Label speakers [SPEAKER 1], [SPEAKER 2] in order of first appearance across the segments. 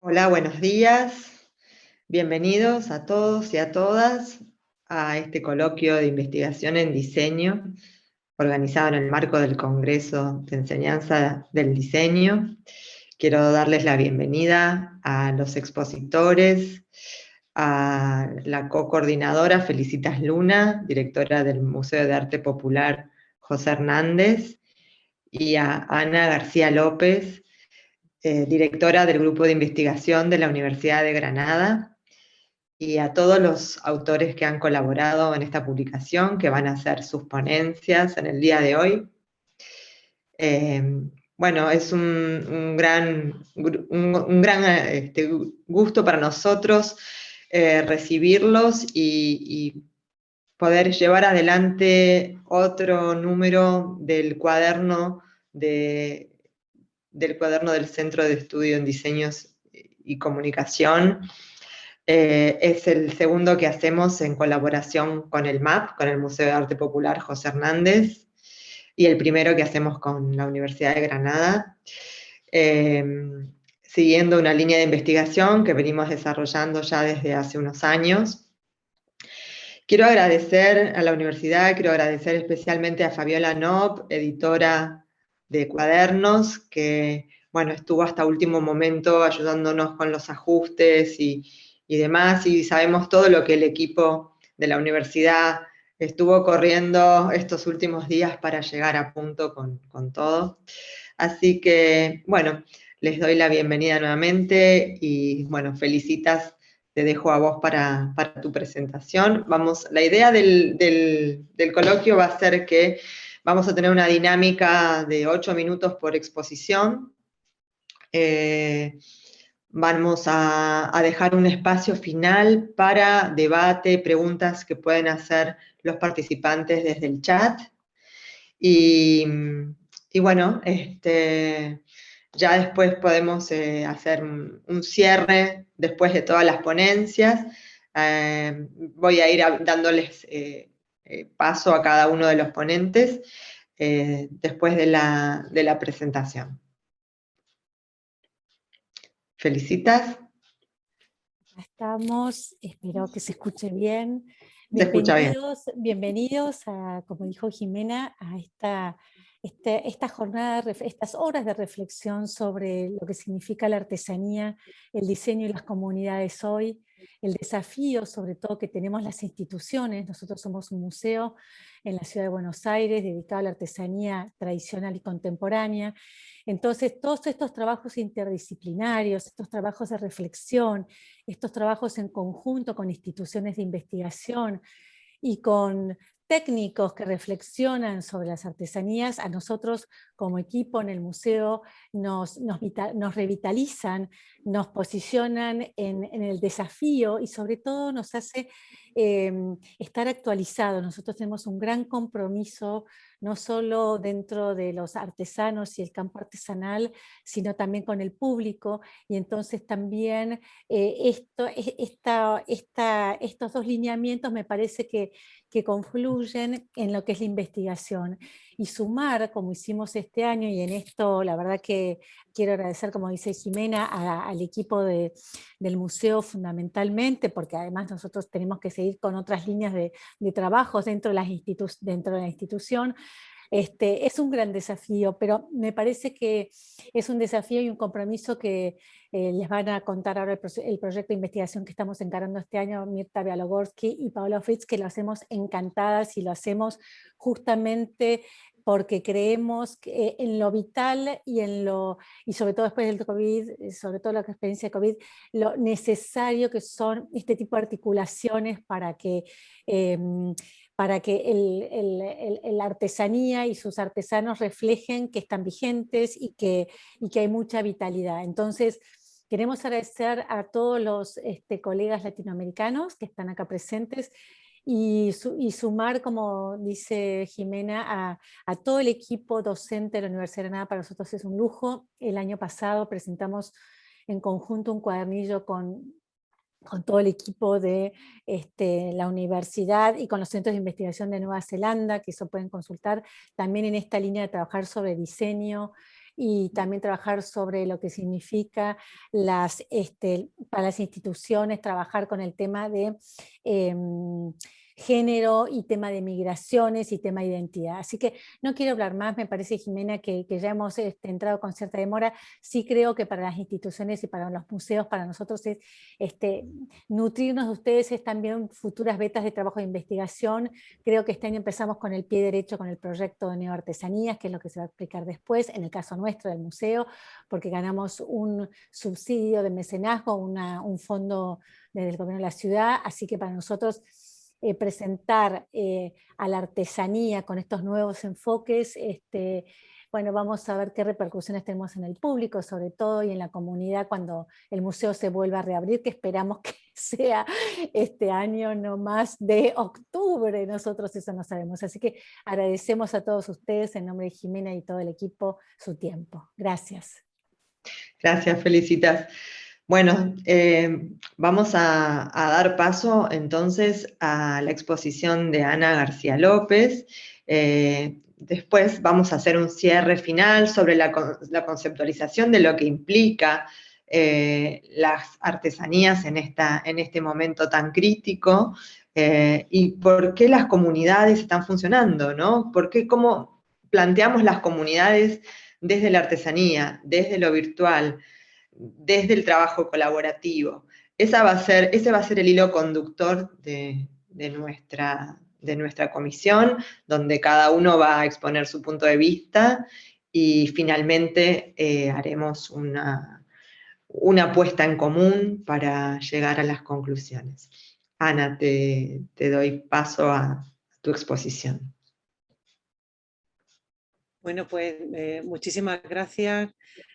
[SPEAKER 1] Hola, buenos días. Bienvenidos a todos y a todas a este coloquio de investigación en diseño organizado en el marco del Congreso de Enseñanza del Diseño. Quiero darles la bienvenida a los expositores, a la co-coordinadora Felicitas Luna, directora del Museo de Arte Popular José Hernández, y a Ana García López, directora del Grupo de Investigación de la Universidad de Granada, y a todos los autores que han colaborado en esta publicación, que van a hacer sus ponencias en el día de hoy. Bueno, es un gran gusto para nosotros recibirlos y poder llevar adelante otro número del cuaderno del Centro de Estudio en Diseños y Comunicación. Es el segundo que hacemos en colaboración con el MAP, con el Museo de Arte Popular José Hernández, y el primero que hacemos con la Universidad de Granada, siguiendo una línea de investigación que venimos desarrollando ya desde hace unos años. Quiero agradecer a la universidad, quiero agradecer especialmente a Fabiola Knopp, editora de Cuadernos, que bueno, estuvo hasta último momento ayudándonos con los ajustes y demás, y sabemos todo lo que el equipo de la universidad estuvo corriendo estos últimos días para llegar a punto con todo. Así que, bueno, les doy la bienvenida nuevamente y, bueno, Felicitas, te dejo a vos para tu presentación. La idea del coloquio va a ser que vamos a tener una dinámica de 8 minutos por exposición. Vamos a dejar un espacio final para debate, preguntas que pueden hacer los participantes desde el chat. Y bueno, ya después podemos hacer un cierre después de todas las ponencias. Voy a ir dándoles paso a cada uno de los ponentes después de la presentación. Felicitas.
[SPEAKER 2] Estamos, espero que se escuche bien.
[SPEAKER 1] Se escucha bien.
[SPEAKER 2] Bienvenidos a, como dijo Jimena, a esta jornada, estas horas de reflexión sobre lo que significa la artesanía, el diseño y las comunidades hoy, el desafío sobre todo que tenemos las instituciones. Nosotros somos un museo en la ciudad de Buenos Aires dedicado a la artesanía tradicional y contemporánea. Entonces, todos estos trabajos interdisciplinarios, estos trabajos de reflexión, estos trabajos en conjunto con instituciones de investigación y con técnicos que reflexionan sobre las artesanías, a nosotros como equipo en el museo nos revitalizan, nos posicionan en el desafío y sobre todo nos hace estar actualizados. Nosotros tenemos un gran compromiso, no solo dentro de los artesanos y el campo artesanal, sino también con el público, y entonces también estos dos lineamientos me parece que confluyen en lo que es la investigación. Y sumar, como hicimos este año, y en esto la verdad que quiero agradecer, como dice Jimena, al equipo del museo fundamentalmente, porque además nosotros tenemos que seguir con otras líneas de trabajos dentro de la institución. Es un gran desafío, pero me parece que es un desafío y un compromiso que les van a contar ahora el proyecto de investigación que estamos encarando este año, Mirta Bialogorsky y Paola Fritz, que lo hacemos encantadas y lo hacemos justamente porque creemos que en lo vital y sobre todo después del COVID, sobre todo la experiencia de COVID, lo necesario que son este tipo de articulaciones eh, para que la artesanía y sus artesanos reflejen que están vigentes y que hay mucha vitalidad. Entonces, queremos agradecer a todos los colegas latinoamericanos que están acá presentes y sumar, como dice Jimena, a todo el equipo docente de la Universidad de Granada. Para nosotros es un lujo. El año pasado presentamos en conjunto un cuadernillo con todo el equipo de la universidad y con los centros de investigación de Nueva Zelanda, que eso pueden consultar, también en esta línea de trabajar sobre diseño y también trabajar sobre lo que significa para las instituciones, trabajar con el tema de género y tema de migraciones y tema de identidad. Así que no quiero hablar más, me parece, Jimena, que ya hemos entrado con cierta demora. Sí creo que para las instituciones y para los museos, para nosotros es nutrirnos de ustedes, es también futuras vetas de trabajo de investigación. Creo que este año empezamos con el pie derecho con el proyecto de neoartesanías, que es lo que se va a explicar después, en el caso nuestro del museo, porque ganamos un subsidio de mecenazgo, un fondo desde el gobierno de la ciudad, así que para nosotros presentar a la artesanía con estos nuevos enfoques, bueno, vamos a ver qué repercusiones tenemos en el público, sobre todo, y en la comunidad cuando el museo se vuelva a reabrir, que esperamos que sea este año, no más de octubre, nosotros eso no sabemos. Así que agradecemos a todos ustedes, en nombre de Jimena y todo el equipo, su tiempo. Gracias.
[SPEAKER 1] Gracias, Felicitas. Bueno, vamos a dar paso entonces a la exposición de Ana García López. Después vamos a hacer un cierre final sobre la conceptualización de lo que implica las artesanías en este momento tan crítico y por qué las comunidades están funcionando, ¿no? Cómo planteamos las comunidades desde la artesanía, desde lo virtual, desde el trabajo colaborativo. Ese va a ser el hilo conductor de nuestra comisión, donde cada uno va a exponer su punto de vista y finalmente haremos una puesta en común para llegar a las conclusiones. Ana, te doy paso a tu exposición.
[SPEAKER 3] Bueno, pues muchísimas gracias.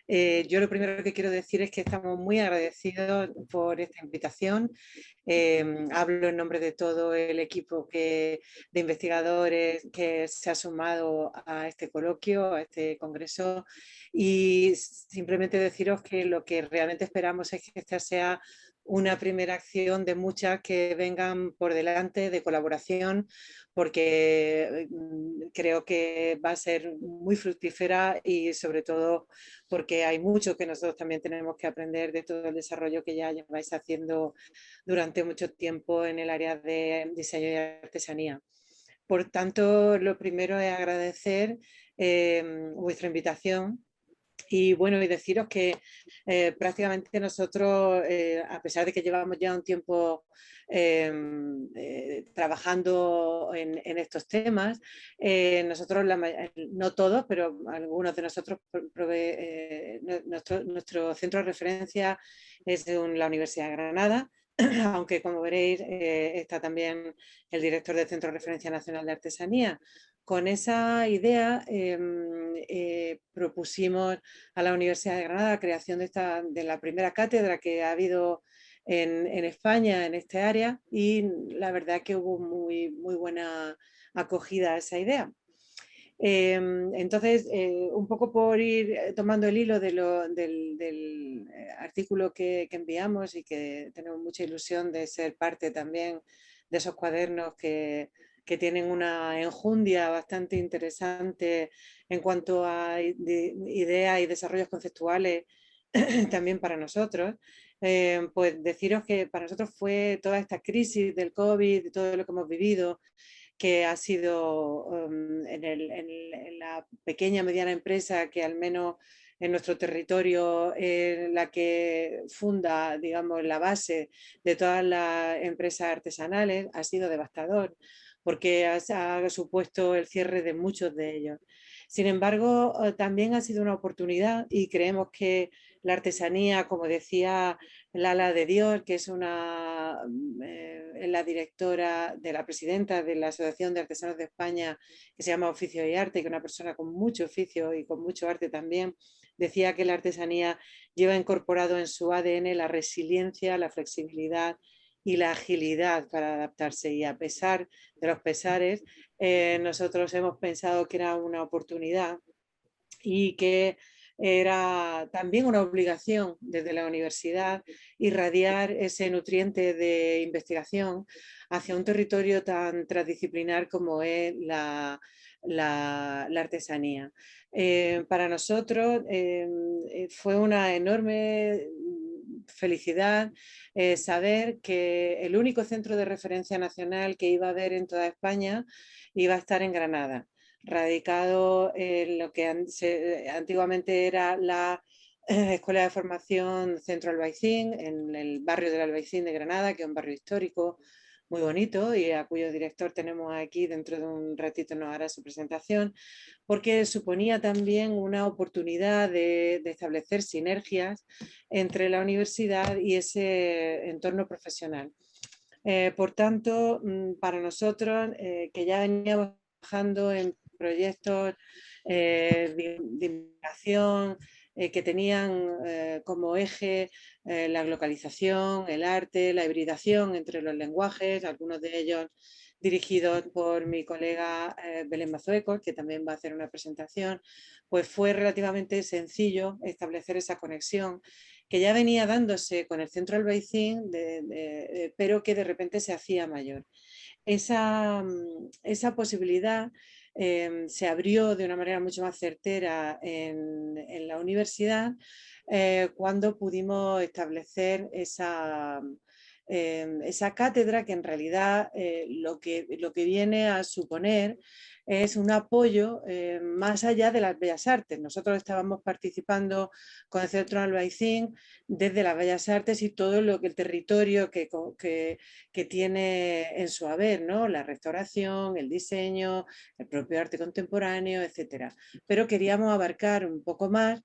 [SPEAKER 3] Yo lo primero que quiero decir es que estamos muy agradecidos por esta invitación. Hablo en nombre de todo el equipo de investigadores que se ha sumado a este coloquio, a este congreso, y simplemente deciros que lo que realmente esperamos es que esta sea una primera acción de muchas que vengan por delante de colaboración, porque creo que va a ser muy fructífera y sobre todo porque hay mucho que nosotros también tenemos que aprender de todo el desarrollo que ya lleváis haciendo durante mucho tiempo en el área de diseño y artesanía. Por tanto, lo primero es agradecer vuestra invitación. Y bueno, y deciros que prácticamente nosotros, a pesar de que llevamos ya un tiempo trabajando en estos temas, nosotros, no todos, pero algunos de nosotros, nuestro centro de referencia es la Universidad de Granada, aunque como veréis está también el director del Centro de Referencia Nacional de Artesanía. Con esa idea propusimos a la Universidad de Granada la creación de la primera cátedra que ha habido en España en este área, y la verdad que hubo muy buena acogida a esa idea. Entonces, un poco por ir tomando el hilo del artículo que enviamos, y que tenemos mucha ilusión de ser parte también de esos cuadernos que tienen una enjundia bastante interesante en cuanto a ideas y desarrollos conceptuales también para nosotros, pues deciros que para nosotros fue toda esta crisis del COVID, todo lo que hemos vivido, que ha sido en la pequeña mediana empresa que al menos en nuestro territorio la que funda, digamos, la base de todas las empresas artesanales, ha sido devastador, porque ha supuesto el cierre de muchos de ellos. Sin embargo, también ha sido una oportunidad, y creemos que la artesanía, como decía Lala de Dios, que es la directora de la presidenta de la Asociación de Artesanos de España, que se llama Oficio y Arte, que es una persona con mucho oficio y con mucho arte también, decía que la artesanía lleva incorporado en su ADN la resiliencia, la flexibilidad y la agilidad para adaptarse, y a pesar de los pesares, nosotros hemos pensado que era una oportunidad y que era también una obligación desde la universidad irradiar ese nutriente de investigación hacia un territorio tan transdisciplinar como es la artesanía. Para nosotros fue una enorme felicidad saber que el único centro de referencia nacional que iba a haber en toda España iba a estar en Granada, radicado en lo que antiguamente era la Escuela de Formación Centro Albaicín, en el barrio del Albaicín de Granada, que es un barrio histórico muy bonito y a cuyo director tenemos aquí, dentro de un ratito nos hará su presentación, porque suponía también una oportunidad de establecer sinergias entre la universidad y ese entorno profesional. Por tanto, para nosotros, que ya veníamos trabajando en proyectos de investigación que tenían como eje la globalización, el arte, la hibridación entre los lenguajes, algunos de ellos dirigidos por mi colega Belén Mazuecos, que también va a hacer una presentación, pues fue relativamente sencillo establecer esa conexión que ya venía dándose con el Centro Albaicín, pero que de repente se hacía mayor. Esa posibilidad se abrió de una manera mucho más certera en la universidad cuando pudimos establecer esa cátedra que en realidad lo que viene a suponer es un apoyo más allá de las bellas artes. Nosotros estábamos participando con el Centro Albaicín desde las bellas artes y todo lo que el territorio que tiene en su haber, ¿no? La restauración, el diseño, el propio arte contemporáneo, etcétera. Pero queríamos abarcar un poco más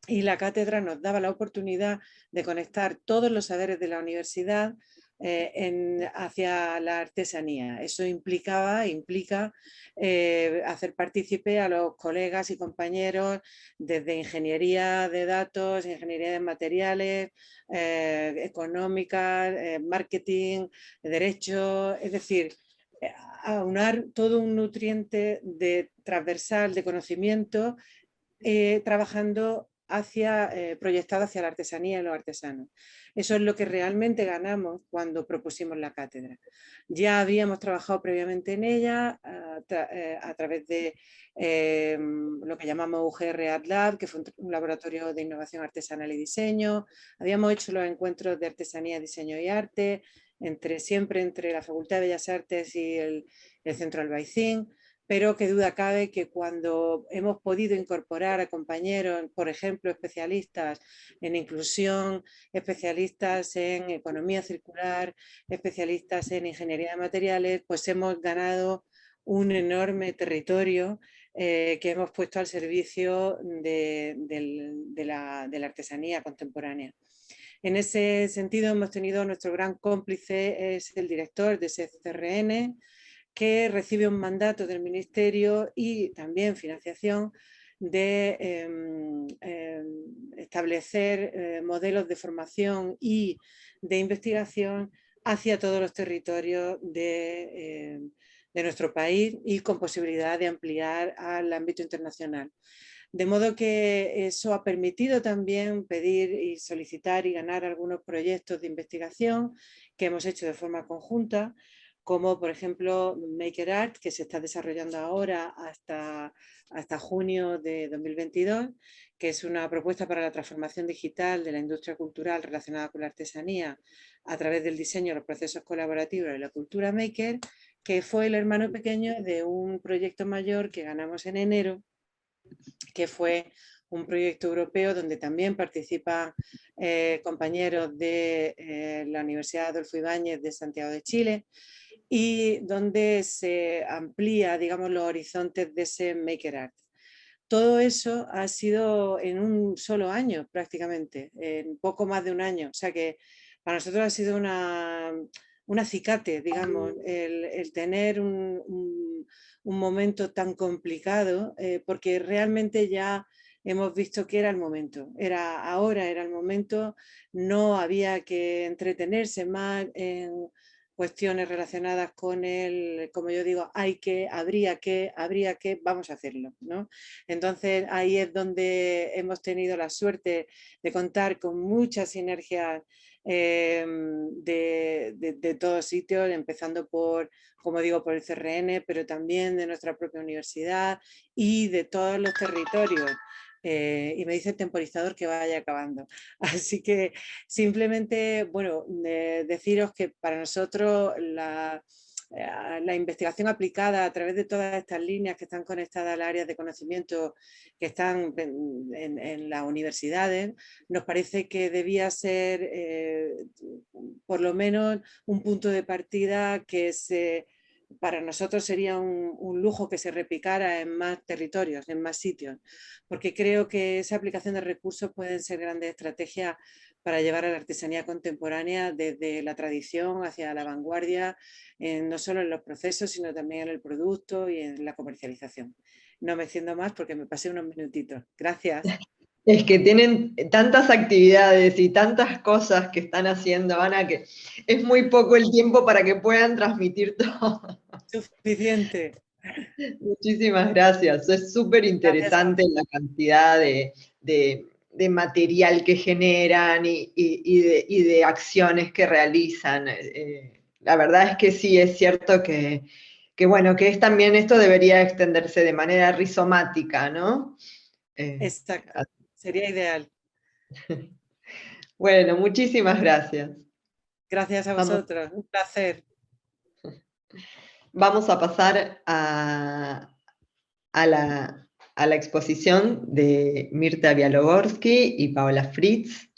[SPEAKER 3] y la cátedra nos daba la oportunidad de conectar todos los saberes de la universidad hacia la artesanía. Eso implica hacer partícipe a los colegas y compañeros desde ingeniería de datos, ingeniería de materiales, económica, marketing, derecho, es decir, aunar todo un nutriente transversal de conocimiento trabajando proyectado hacia la artesanía y los artesanos. Eso es lo que realmente ganamos cuando propusimos la cátedra. Ya habíamos trabajado previamente en ella a través de lo que llamamos UGR Art Lab, que fue un laboratorio de innovación artesanal y diseño. Habíamos hecho los encuentros de artesanía, diseño y arte, siempre entre la Facultad de Bellas Artes y el Centro Albaicín. Pero qué duda cabe que cuando hemos podido incorporar a compañeros, por ejemplo, especialistas en inclusión, especialistas en economía circular, especialistas en ingeniería de materiales, pues hemos ganado un enorme territorio que hemos puesto al servicio de la artesanía contemporánea. En ese sentido hemos tenido nuestro gran cómplice, es el director de ese CRN, que recibe un mandato del Ministerio y también financiación de establecer modelos de formación y de investigación hacia todos los territorios de nuestro país y con posibilidad de ampliar al ámbito internacional. De modo que eso ha permitido también pedir y solicitar y ganar algunos proyectos de investigación que hemos hecho de forma conjunta, como por ejemplo Maker Art, que se está desarrollando ahora hasta junio de 2022, que es una propuesta para la transformación digital de la industria cultural relacionada con la artesanía a través del diseño, los procesos colaborativos y la cultura maker, que fue el hermano pequeño de un proyecto mayor que ganamos en enero, que fue un proyecto europeo donde también participan compañeros de la Universidad Adolfo Ibáñez de Santiago de Chile, y donde se amplía, digamos, los horizontes de ese Maker Art. Todo eso ha sido en un solo año prácticamente, en poco más de un año. O sea que para nosotros ha sido un acicate, digamos, el tener un momento tan complicado, porque realmente ya hemos visto que era el momento. Ahora era el momento, no había que entretenerse más cuestiones relacionadas con el, como yo digo, hay que, habría que, vamos a hacerlo, ¿no? Entonces ahí es donde hemos tenido la suerte de contar con muchas sinergias de todos sitios, empezando por, como digo, por el CRN, pero también de nuestra propia universidad y de todos los territorios. Y me dice el temporizador que vaya acabando. Así que simplemente, bueno, deciros que para nosotros la investigación aplicada a través de todas estas líneas que están conectadas al área de conocimiento que están en las universidades, nos parece que debía ser por lo menos un punto de partida que para nosotros sería un lujo que se replicara en más territorios, en más sitios, porque creo que esa aplicación de recursos pueden ser grandes estrategias para llevar a la artesanía contemporánea desde la tradición hacia la vanguardia, no solo en los procesos, sino también en el producto y en la comercialización. No me extiendo más porque me pasé unos minutitos. Gracias.
[SPEAKER 1] Es que tienen tantas actividades y tantas cosas que están haciendo, Ana, que es muy poco el tiempo para que puedan transmitir todo.
[SPEAKER 3] Suficiente.
[SPEAKER 1] Muchísimas gracias. Es súper interesante la cantidad de material que generan y de acciones que realizan. La verdad es que sí, es cierto bueno, que es también esto debería extenderse de manera rizomática, ¿no?
[SPEAKER 3] Exacto, sería ideal.
[SPEAKER 1] Bueno, muchísimas gracias.
[SPEAKER 3] Gracias a vosotros, un placer.
[SPEAKER 1] Vamos a pasar a la exposición de Mirta Bialogorsky y Paola Fritz.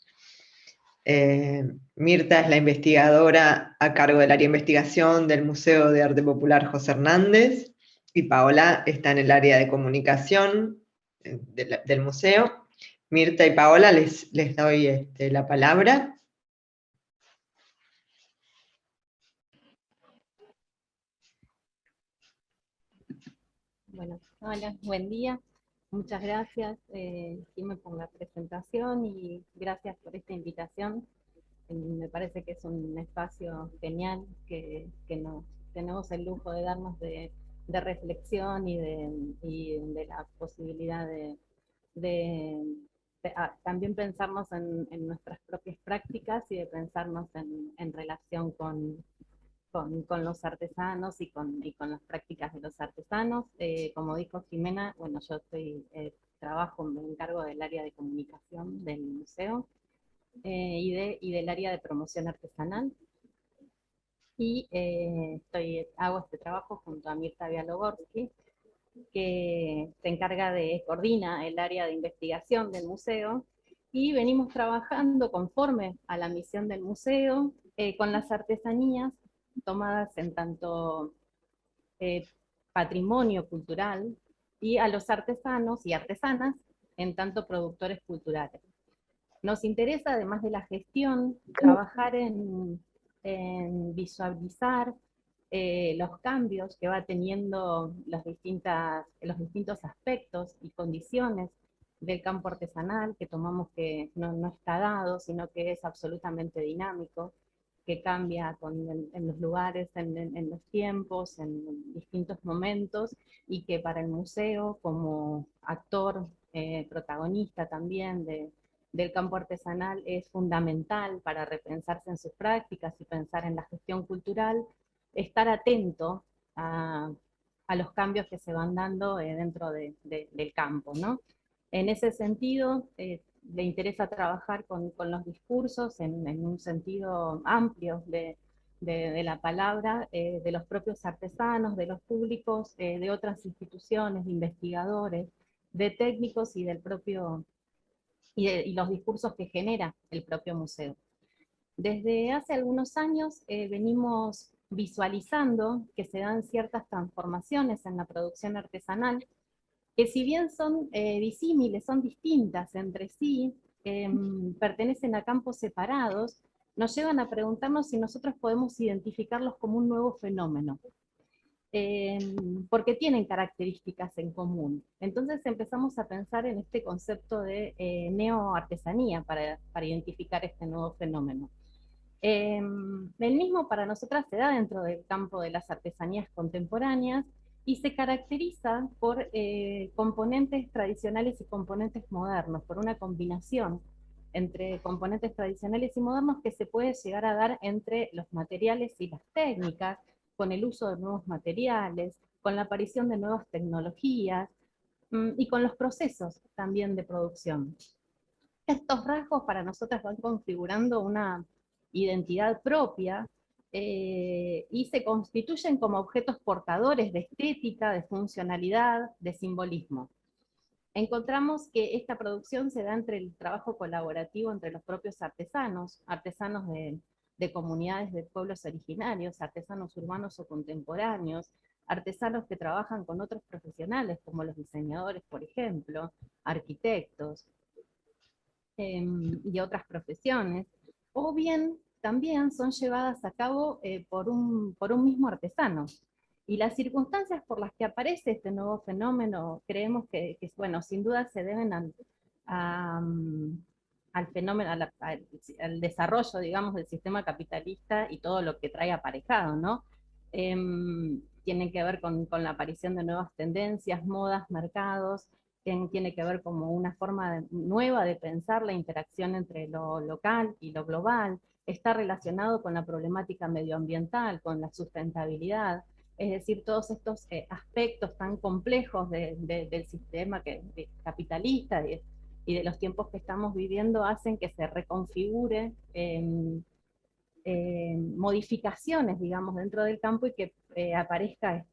[SPEAKER 1] Mirta es la investigadora a cargo del área de investigación del Museo de Arte Popular José Hernández y Paola está en el área de comunicación del museo. Mirta y Paola, les doy la palabra.
[SPEAKER 4] Bueno, hola, buen día. Muchas gracias. Me pongo la presentación y gracias por esta invitación. Me parece que es un espacio genial que nos tenemos el lujo de darnos de reflexión y de la posibilidad también pensarnos en nuestras propias prácticas y de pensarnos en relación con los artesanos y con las prácticas de los artesanos. Como dijo Jimena, bueno, yo trabajo, me encargo del área de comunicación del museo y del área de promoción artesanal. Y hago este trabajo junto a Mirta Bialogorsky, que coordina el área de investigación del museo, y venimos trabajando conforme a la misión del museo con las artesanías tomadas en tanto patrimonio cultural y a los artesanos y artesanas en tanto productores culturales. Nos interesa, además de la gestión, trabajar en visualizar los cambios que va teniendo los distintos aspectos y condiciones del campo artesanal, que tomamos que no está dado, sino que es absolutamente dinámico, que cambia en los lugares, en los tiempos, en distintos momentos, y que para el museo, como actor protagonista también del campo artesanal, es fundamental para repensarse en sus prácticas y pensar en la gestión cultural, estar atento a los cambios que se van dando dentro del campo, ¿no? En ese sentido, le interesa trabajar con los discursos en un sentido amplio de la palabra, de los propios artesanos, de los públicos, de otras instituciones, de investigadores, de técnicos y y los discursos que genera el propio museo. Desde hace algunos años venimos visualizando que se dan ciertas transformaciones en la producción artesanal, que si bien son disímiles, son distintas entre sí, pertenecen a campos separados, nos llevan a preguntarnos si nosotros podemos identificarlos como un nuevo fenómeno, porque tienen características en común. Entonces empezamos a pensar en este concepto de neoartesanía para identificar este nuevo fenómeno. El mismo para nosotras se da dentro del campo de las artesanías contemporáneas y se caracteriza por componentes tradicionales y componentes modernos, por una combinación entre componentes tradicionales y modernos que se puede llegar a dar entre los materiales y las técnicas, con el uso de nuevos materiales, con la aparición de nuevas tecnologías y con los procesos también de producción. Estos rasgos para nosotras van configurando una identidad propia y se constituyen como objetos portadores de estética, de funcionalidad, de simbolismo. Encontramos que esta producción se da entre el trabajo colaborativo entre los propios artesanos, artesanos de comunidades de pueblos originarios, artesanos urbanos o contemporáneos, artesanos que trabajan con otros profesionales, como los diseñadores, por ejemplo, arquitectos, y otras profesiones, o bien también son llevadas a cabo por un mismo artesano. Y las circunstancias por las que aparece este nuevo fenómeno, creemos que bueno, sin duda se deben al fenómeno, al desarrollo, digamos, del sistema capitalista y todo lo que trae aparejado, ¿no? Tienen que ver con la aparición de nuevas tendencias, modas, mercados, tiene que ver como una forma nueva de pensar la interacción entre lo local y lo global, está relacionado con la problemática medioambiental, con la sustentabilidad, es decir, todos estos aspectos tan complejos del sistema capitalista y de los tiempos que estamos viviendo hacen que se reconfigure modificaciones, digamos, dentro del campo y que aparezca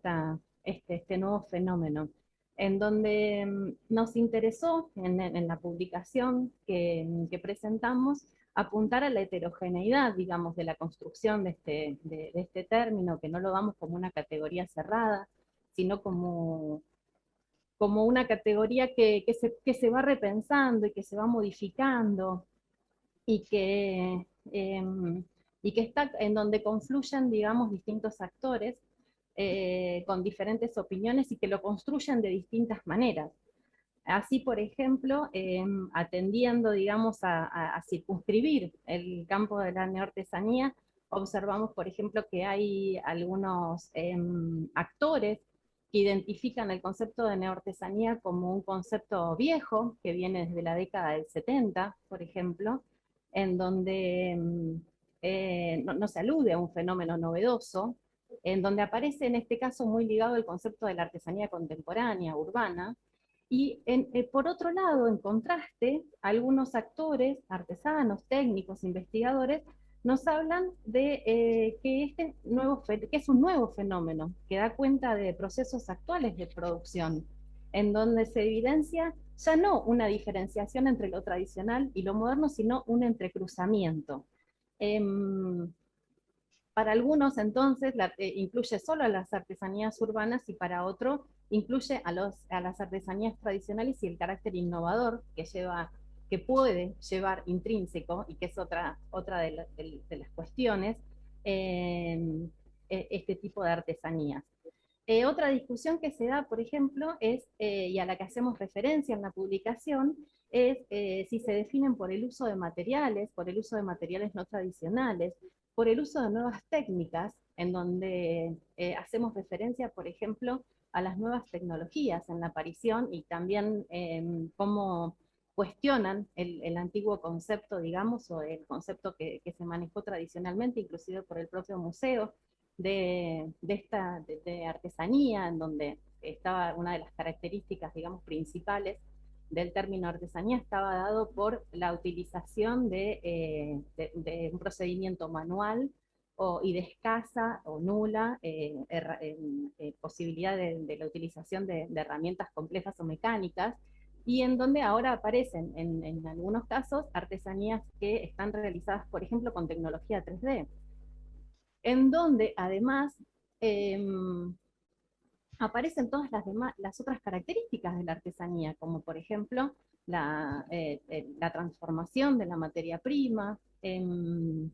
[SPEAKER 4] este nuevo fenómeno, en donde nos interesó en la publicación que presentamos apuntar a la heterogeneidad, digamos, de la construcción de este término, que no lo damos como una categoría cerrada, sino como una categoría que se va repensando y que se va modificando y y que está en donde confluyen, digamos, distintos actores con diferentes opiniones y que lo construyen de distintas maneras. Así, por ejemplo, atendiendo, digamos, a circunscribir el campo de la neoartesanía, observamos, por ejemplo, que hay algunos actores que identifican el concepto de neoartesanía como un concepto viejo, que viene desde la década del 70, por ejemplo, en donde no se alude a un fenómeno novedoso, en donde aparece en este caso muy ligado el concepto de la artesanía contemporánea, urbana, y por otro lado, en contraste, algunos actores, artesanos, técnicos, investigadores, nos hablan de que es un nuevo fenómeno, que da cuenta de procesos actuales de producción, en donde se evidencia ya no una diferenciación entre lo tradicional y lo moderno, sino un entrecruzamiento. Para algunos, entonces, incluye solo a las artesanías urbanas y para otro incluye a las artesanías tradicionales y el carácter innovador que puede llevar intrínseco, y que es otra de las cuestiones, este tipo de artesanías. Otra discusión que se da, por ejemplo, y a la que hacemos referencia en la publicación, es si se definen por el uso de materiales no tradicionales, por el uso de nuevas técnicas, en donde hacemos referencia, por ejemplo, a las nuevas tecnologías en la aparición y también cómo cuestionan el antiguo concepto, digamos, o el concepto que se manejó tradicionalmente, inclusive por el propio museo, de artesanía, en donde estaba una de las características, digamos, principales del término artesanía, estaba dado por la utilización de un procedimiento manual y de escasa o nula posibilidad de la utilización de herramientas complejas o mecánicas, y en donde ahora aparecen en algunos casos artesanías que están realizadas, por ejemplo, con tecnología 3D, en donde además aparecen todas las otras características de la artesanía, como por ejemplo la transformación de la materia prima, el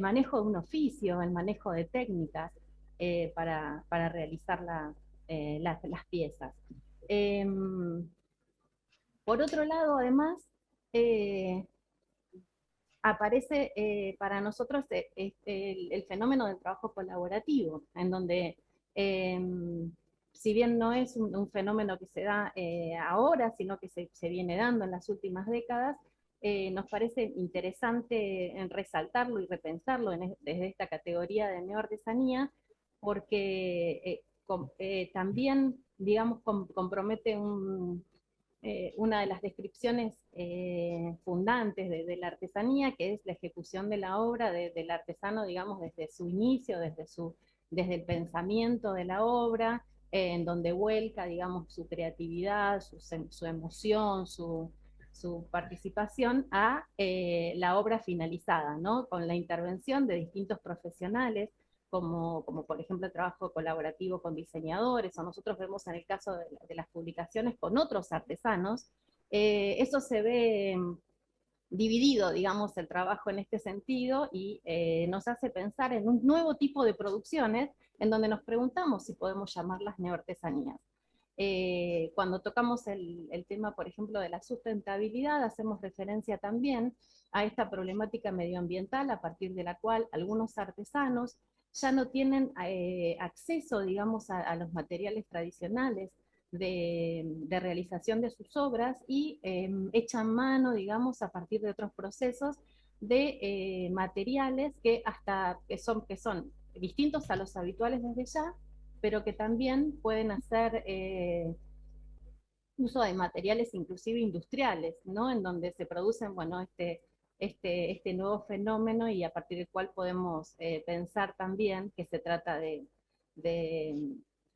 [SPEAKER 4] manejo de un oficio, el manejo de técnicas para realizar las piezas. Por otro lado, además, aparece para nosotros el fenómeno del trabajo colaborativo, en donde si bien no es un fenómeno que se da ahora, sino que se viene dando en las últimas décadas, nos parece interesante resaltarlo y repensarlo desde esta categoría de neoartesanía, porque también, digamos, compromete una de las descripciones fundantes de la artesanía, que es la ejecución de la obra del artesano, digamos, desde su inicio, desde el pensamiento de la obra, en donde vuelca, digamos, su creatividad, su emoción, su participación a la obra finalizada, ¿no? Con la intervención de distintos profesionales, como por ejemplo el trabajo colaborativo con diseñadores, o nosotros vemos en el caso de las publicaciones con otros artesanos, eso se ve dividido, digamos, el trabajo en este sentido, y nos hace pensar en un nuevo tipo de producciones en donde nos preguntamos si podemos llamarlas neoartesanías. Cuando tocamos el tema, por ejemplo, de la sustentabilidad, hacemos referencia también a esta problemática medioambiental a partir de la cual algunos artesanos ya no tienen acceso, digamos, a los materiales tradicionales de realización de sus obras, y echan mano, digamos, a partir de otros procesos de materiales que son distintos a los habituales desde ya, pero que también pueden hacer uso de materiales inclusive industriales, ¿no? En donde se producen, bueno, este nuevo fenómeno, y a partir del cual podemos pensar también que se trata de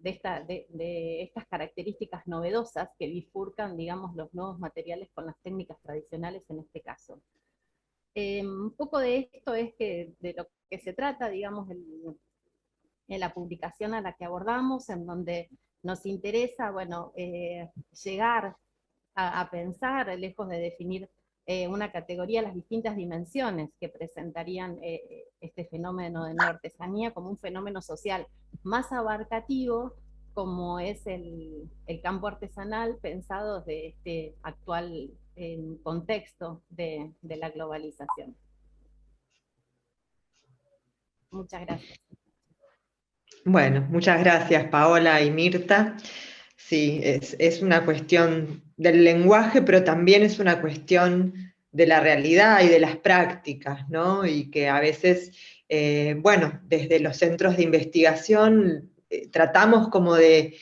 [SPEAKER 4] estas características novedosas que bifurcan, digamos, los nuevos materiales con las técnicas tradicionales en este caso. Un poco de esto es de lo que se trata, digamos, en la publicación a la que abordamos, en donde nos interesa, bueno, llegar a pensar, lejos de definir una categoría, las distintas dimensiones que presentarían este fenómeno de neoartesanía como un fenómeno social más abarcativo, como es el campo artesanal pensado desde este actual contexto de la globalización. Muchas gracias.
[SPEAKER 1] Bueno, muchas gracias Paola y Mirta. Sí, es una cuestión del lenguaje, pero también es una cuestión de la realidad y de las prácticas, ¿no? Y que a veces, bueno, desde los centros de investigación tratamos como de,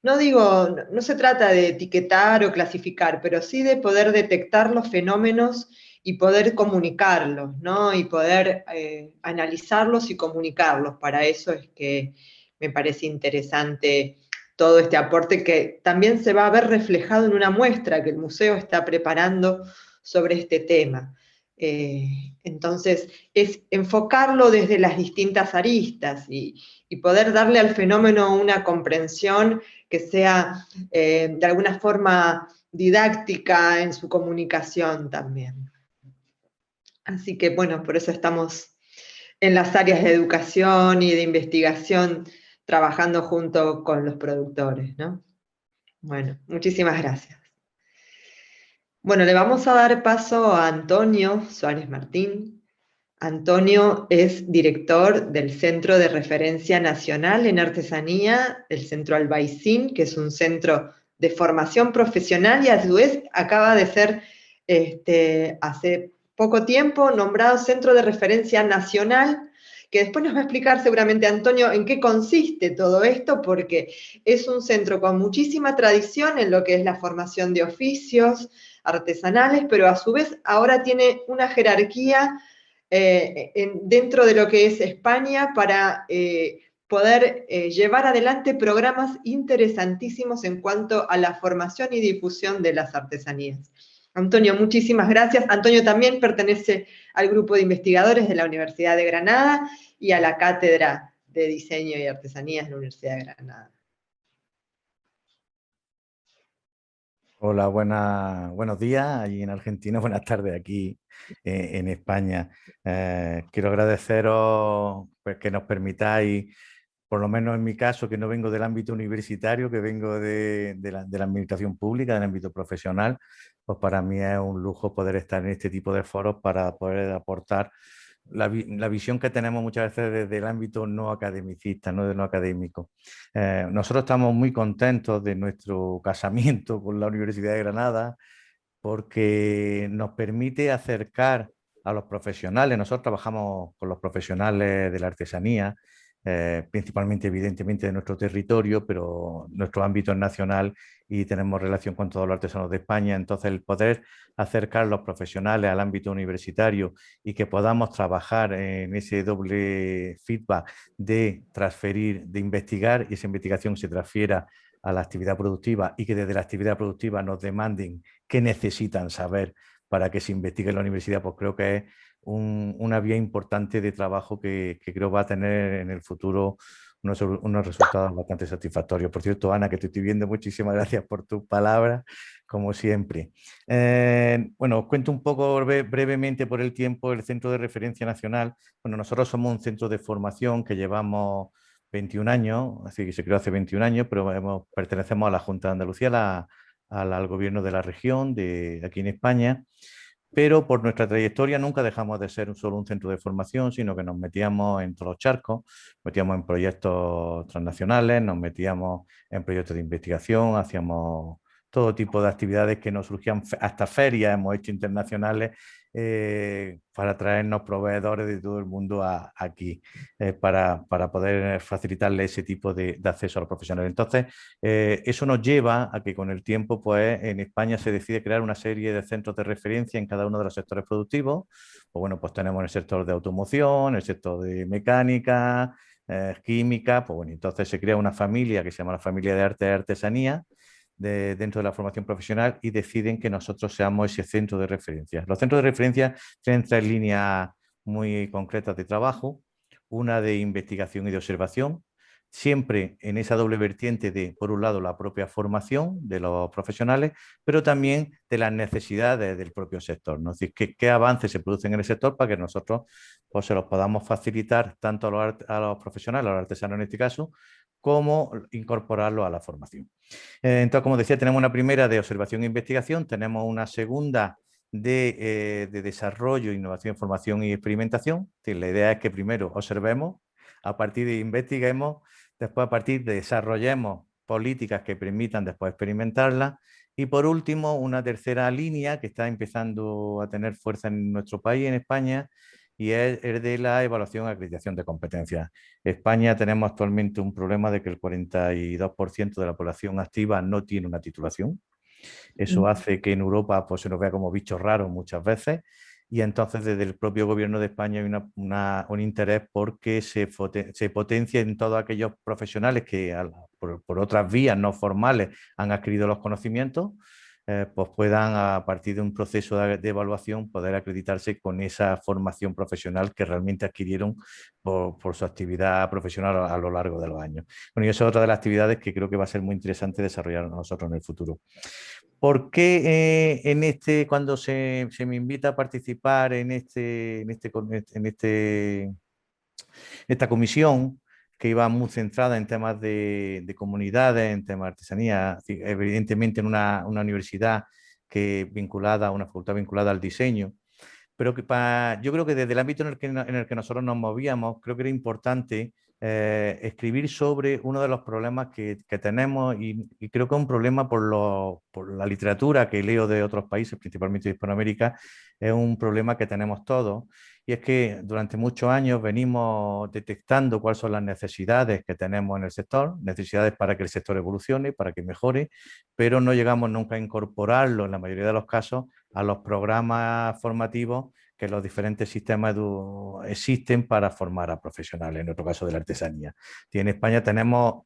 [SPEAKER 1] no digo, no se trata de etiquetar o clasificar, pero sí de poder detectar los fenómenos y poder comunicarlos, ¿no? Y poder analizarlos y comunicarlos. Para eso es que me parece interesante todo este aporte que también se va a ver reflejado en una muestra que el museo está preparando sobre este tema. Entonces, es enfocarlo desde las distintas aristas y poder darle al fenómeno una comprensión que sea de alguna forma didáctica en su comunicación también. Así que bueno, por eso estamos en las áreas de educación y de investigación trabajando junto con los productores, ¿no? Bueno, muchísimas gracias. Bueno, le vamos a dar paso a Antonio Suárez Martín. Antonio es director del Centro de Referencia Nacional en Artesanía, el Centro Albaicín, que es un centro de formación profesional y a su vez acaba de ser hace poco tiempo nombrado Centro de Referencia Nacional, que después nos va a explicar seguramente Antonio en qué consiste todo esto, porque es un centro con muchísima tradición en lo que es la formación de oficios artesanales, pero a su vez ahora tiene una jerarquía dentro de lo que es España para poder llevar adelante programas interesantísimos en cuanto a la formación y difusión de las artesanías. Antonio, muchísimas gracias. Antonio también pertenece al grupo de investigadores de la Universidad de Granada y a la Cátedra de Diseño y Artesanías de la Universidad de Granada.
[SPEAKER 5] Hola, buenos días allí en Argentina, buenas tardes aquí en España. Quiero agradeceros pues, que nos permitáis, por lo menos en mi caso, que no vengo del ámbito universitario, que vengo de la administración pública, del ámbito profesional, pues para mí es un lujo poder estar en este tipo de foros para poder aportar la visión que tenemos muchas veces desde el ámbito no academicista, no de no académico. Nosotros estamos muy contentos de nuestro casamiento con la Universidad de Granada porque nos permite acercar a los profesionales. Nosotros trabajamos con los profesionales de la artesanía, principalmente, evidentemente, de nuestro territorio, pero nuestro ámbito es nacional y tenemos relación con todos los artesanos de España. Entonces, el poder acercar a los profesionales al ámbito universitario y que podamos trabajar en ese doble feedback de transferir, de investigar y esa investigación se transfiera a la actividad productiva y que desde la actividad productiva nos demanden qué necesitan saber para que se investigue en la universidad, pues creo que es una vía importante de trabajo que creo va a tener en el futuro unos resultados bastante satisfactorios. Por cierto, Ana, que te estoy viendo, muchísimas gracias por tus palabras, como siempre. Bueno, os cuento un poco brevemente por el tiempo el Centro de Referencia Nacional. Bueno, nosotros somos un centro de formación que llevamos 21 años, así que se creó hace 21 años, pero pertenecemos a la Junta de Andalucía, al gobierno de la región, de aquí en España, pero por nuestra trayectoria nunca dejamos de ser solo un centro de formación, sino que nos metíamos en todos los charcos, metíamos en proyectos transnacionales, nos metíamos en proyectos de investigación, hacíamos todo tipo de actividades que nos surgían, hasta ferias hemos hecho internacionales para traernos proveedores de todo el mundo aquí, para poder facilitarle ese tipo de acceso a los profesionales. Entonces, eso nos lleva a que con el tiempo, pues en España se decide crear una serie de centros de referencia en cada uno de los sectores productivos. Pues bueno, pues tenemos el sector de automoción, el sector de mecánica, química, pues bueno, entonces se crea una familia que se llama la familia de arte y artesanía dentro de la formación profesional y deciden que nosotros seamos ese centro de referencia. Los centros de referencia tienen 3 líneas muy concretas de trabajo, una de investigación y de observación, siempre en esa doble vertiente de, por un lado, la propia formación de los profesionales, pero también de las necesidades del propio sector, ¿no? Es decir, qué avances se producen en el sector para que nosotros pues, se los podamos facilitar tanto a los profesionales, a los artesanos en este caso, como incorporarlo a la formación. Entonces, como decía, tenemos una primera de observación e investigación, tenemos una segunda de desarrollo, innovación, formación y experimentación. La idea es que primero observemos, a partir de investiguemos, después a partir de desarrollemos políticas que permitan después experimentarlas y por último una tercera línea que está empezando a tener fuerza en nuestro país, en España, y es el de la evaluación y acreditación de competencias. España tenemos actualmente un problema de que el 42% de la población activa no tiene una titulación. Eso hace que en Europa pues, se nos vea como bichos raros muchas veces y entonces desde el propio gobierno de España hay un interés porque se potencien todos aquellos profesionales que por otras vías no formales han adquirido los conocimientos, pues puedan a partir de un proceso de evaluación poder acreditarse con esa formación profesional que realmente adquirieron por su actividad profesional a lo largo de los años. Bueno, y eso es otra de las actividades que creo que va a ser muy interesante desarrollar nosotros en el futuro. ¿Por qué cuando se me invita a participar en esta comisión que iba muy centrada en temas de comunidades, en temas de artesanía, evidentemente en una universidad vinculada, una facultad vinculada al diseño, pero yo creo que desde el ámbito en el que nosotros nos movíamos, creo que era importante escribir sobre uno de los problemas que tenemos y creo que es un problema por la literatura que leo de otros países, principalmente de Hispanoamérica, es un problema que tenemos todos y es que durante muchos años venimos detectando cuáles son las necesidades que tenemos en el sector, necesidades para que el sector evolucione, para que mejore, pero no llegamos nunca a incorporarlo en la mayoría de los casos a los programas formativos que los diferentes sistemas existen para formar a profesionales, en nuestro caso de la artesanía. Y en España tenemos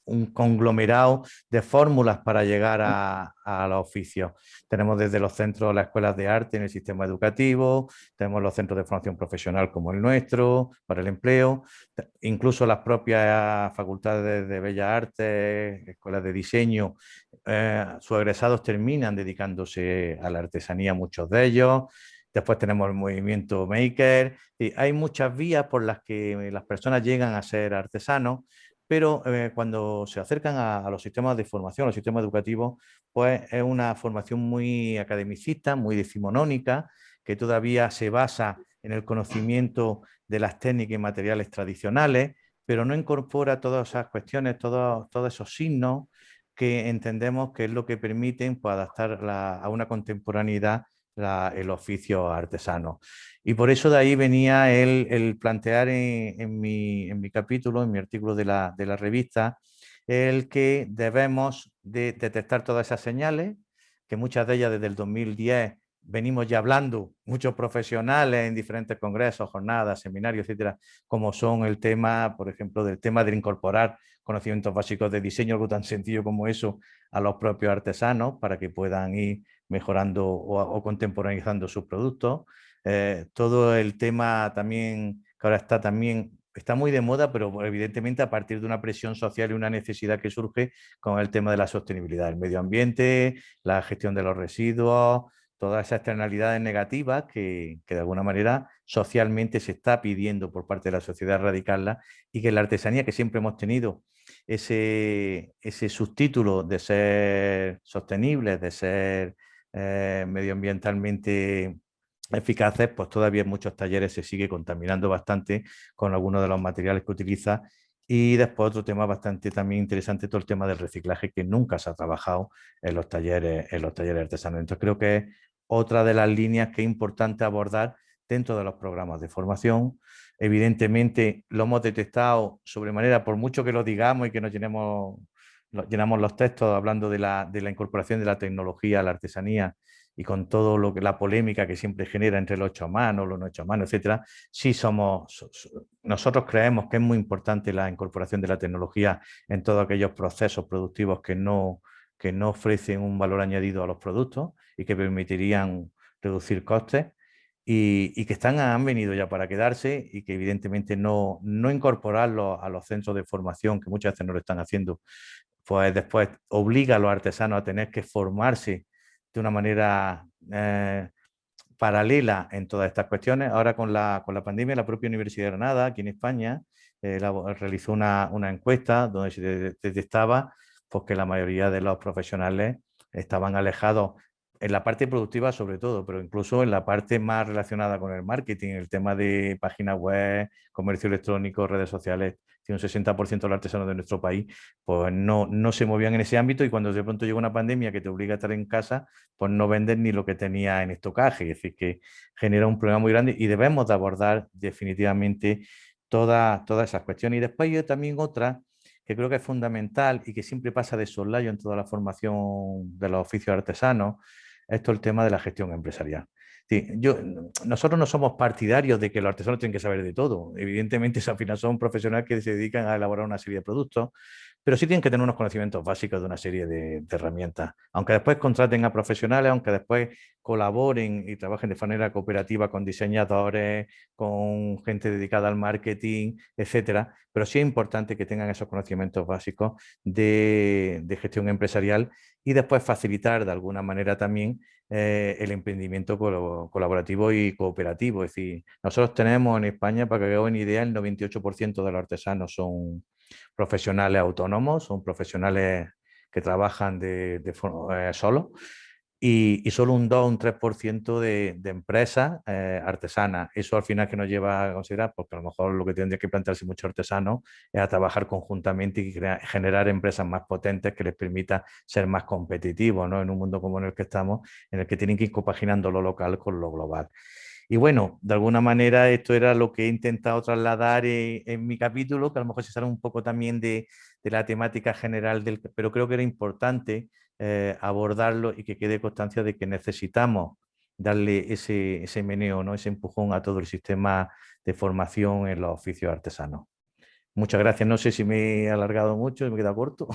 [SPEAKER 5] un conglomerado de fórmulas para llegar a los oficios. Tenemos desde los centros, las escuelas de arte en el sistema educativo, tenemos los centros de formación profesional como el nuestro, para el empleo, incluso las propias facultades de Bellas Artes, escuelas de diseño, sus egresados terminan dedicándose a la artesanía, muchos de ellos. Después tenemos el movimiento maker. Y hay muchas vías por las que las personas llegan a ser artesanos, pero cuando se acercan a los sistemas de formación, a los sistemas educativos, pues es una formación muy academicista, muy decimonónica, que todavía se basa en el conocimiento de las técnicas y materiales tradicionales, pero no incorpora todas esas cuestiones, todos esos signos que entendemos que es lo que permiten, pues, adaptar a una contemporaneidad el oficio artesano. Y por eso de ahí venía el plantear en mi capítulo, en mi artículo de la revista, el que debemos de detectar todas esas señales, que muchas de ellas desde el 2010 venimos ya hablando, muchos profesionales en diferentes congresos, jornadas, seminarios, etcétera, como son el tema, por ejemplo, del tema de incorporar conocimientos básicos de diseño, algo tan sencillo como eso, a los propios artesanos para que puedan ir mejorando o contemporaneizando sus productos. Todo el tema también, que ahora está muy de moda, pero evidentemente a partir de una presión social y una necesidad que surge con el tema de la sostenibilidad, el medio ambiente, la gestión de los residuos, todas esas externalidades negativas que de alguna manera socialmente se está pidiendo por parte de la sociedad erradicarla, y que la artesanía, que siempre hemos tenido ese subtítulo de ser sostenibles, de ser medioambientalmente eficaces, pues todavía en muchos talleres se sigue contaminando bastante con algunos de los materiales que utiliza. Y después otro tema bastante también interesante, todo el tema del reciclaje, que nunca se ha trabajado en los talleres artesanos. Entonces creo que es otra de las líneas que es importante abordar dentro de los programas de formación. Evidentemente lo hemos detectado sobremanera, por mucho que lo digamos y que nos llenamos los textos hablando de la incorporación de la tecnología a la artesanía, y con todo lo que la polémica que siempre genera entre los hechos a mano, los no hechos a mano, etcétera, sí nosotros creemos que es muy importante la incorporación de la tecnología en todos aquellos procesos productivos que no ofrecen un valor añadido a los productos y que permitirían reducir costes, y que han venido ya para quedarse, y que evidentemente no incorporarlos a los centros de formación, que muchas veces no lo están haciendo, pues después obliga a los artesanos a tener que formarse de una manera paralela en todas estas cuestiones. Ahora con la pandemia, la propia Universidad de Granada, aquí en España, realizó una encuesta donde se detectaba, pues, que la mayoría de los profesionales estaban alejados en la parte productiva sobre todo, pero incluso en la parte más relacionada con el marketing, el tema de páginas web, comercio electrónico, redes sociales. Tiene un 60% de los artesanos de nuestro país pues no se movían en ese ámbito, y cuando de pronto llega una pandemia que te obliga a estar en casa, pues no venden ni lo que tenía en estocaje. Es decir, que genera un problema muy grande, y debemos de abordar definitivamente todas esas cuestiones. Y después hay también otra que creo que es fundamental y que siempre pasa de soslayo en toda la formación de los oficios artesanos, esto es el tema de la gestión empresarial. Sí, nosotros no somos partidarios de que los artesanos tienen que saber de todo. Evidentemente, al final son profesionales que se dedican a elaborar una serie de productos, pero sí tienen que tener unos conocimientos básicos de una serie de herramientas. Aunque después contraten a profesionales, aunque después colaboren y trabajen de manera cooperativa con diseñadores, con gente dedicada al marketing, etcétera, pero sí es importante que tengan esos conocimientos básicos de gestión empresarial, y después facilitar de alguna manera también el emprendimiento colaborativo y cooperativo. Es decir, nosotros tenemos en España, para que hagan una idea, el 98% de los artesanos son profesionales autónomos, son profesionales que trabajan solos, y solo un 2 o un 3% de empresas artesanas. Eso al final que nos lleva a considerar, porque a lo mejor lo que tendría que plantearse muchos artesanos es a trabajar conjuntamente y generar empresas más potentes que les permita ser más competitivos, ¿no? En un mundo como en el que estamos, en el que tienen que ir compaginando lo local con lo global. Y bueno, de alguna manera esto era lo que he intentado trasladar en mi capítulo, que a lo mejor se sale un poco también de la temática general, pero creo que era importante abordarlo y que quede constancia de que necesitamos darle ese meneo, ¿no? Ese empujón a todo el sistema de formación en los oficios artesanos. Muchas gracias. No sé si me he alargado mucho, me he quedado corto,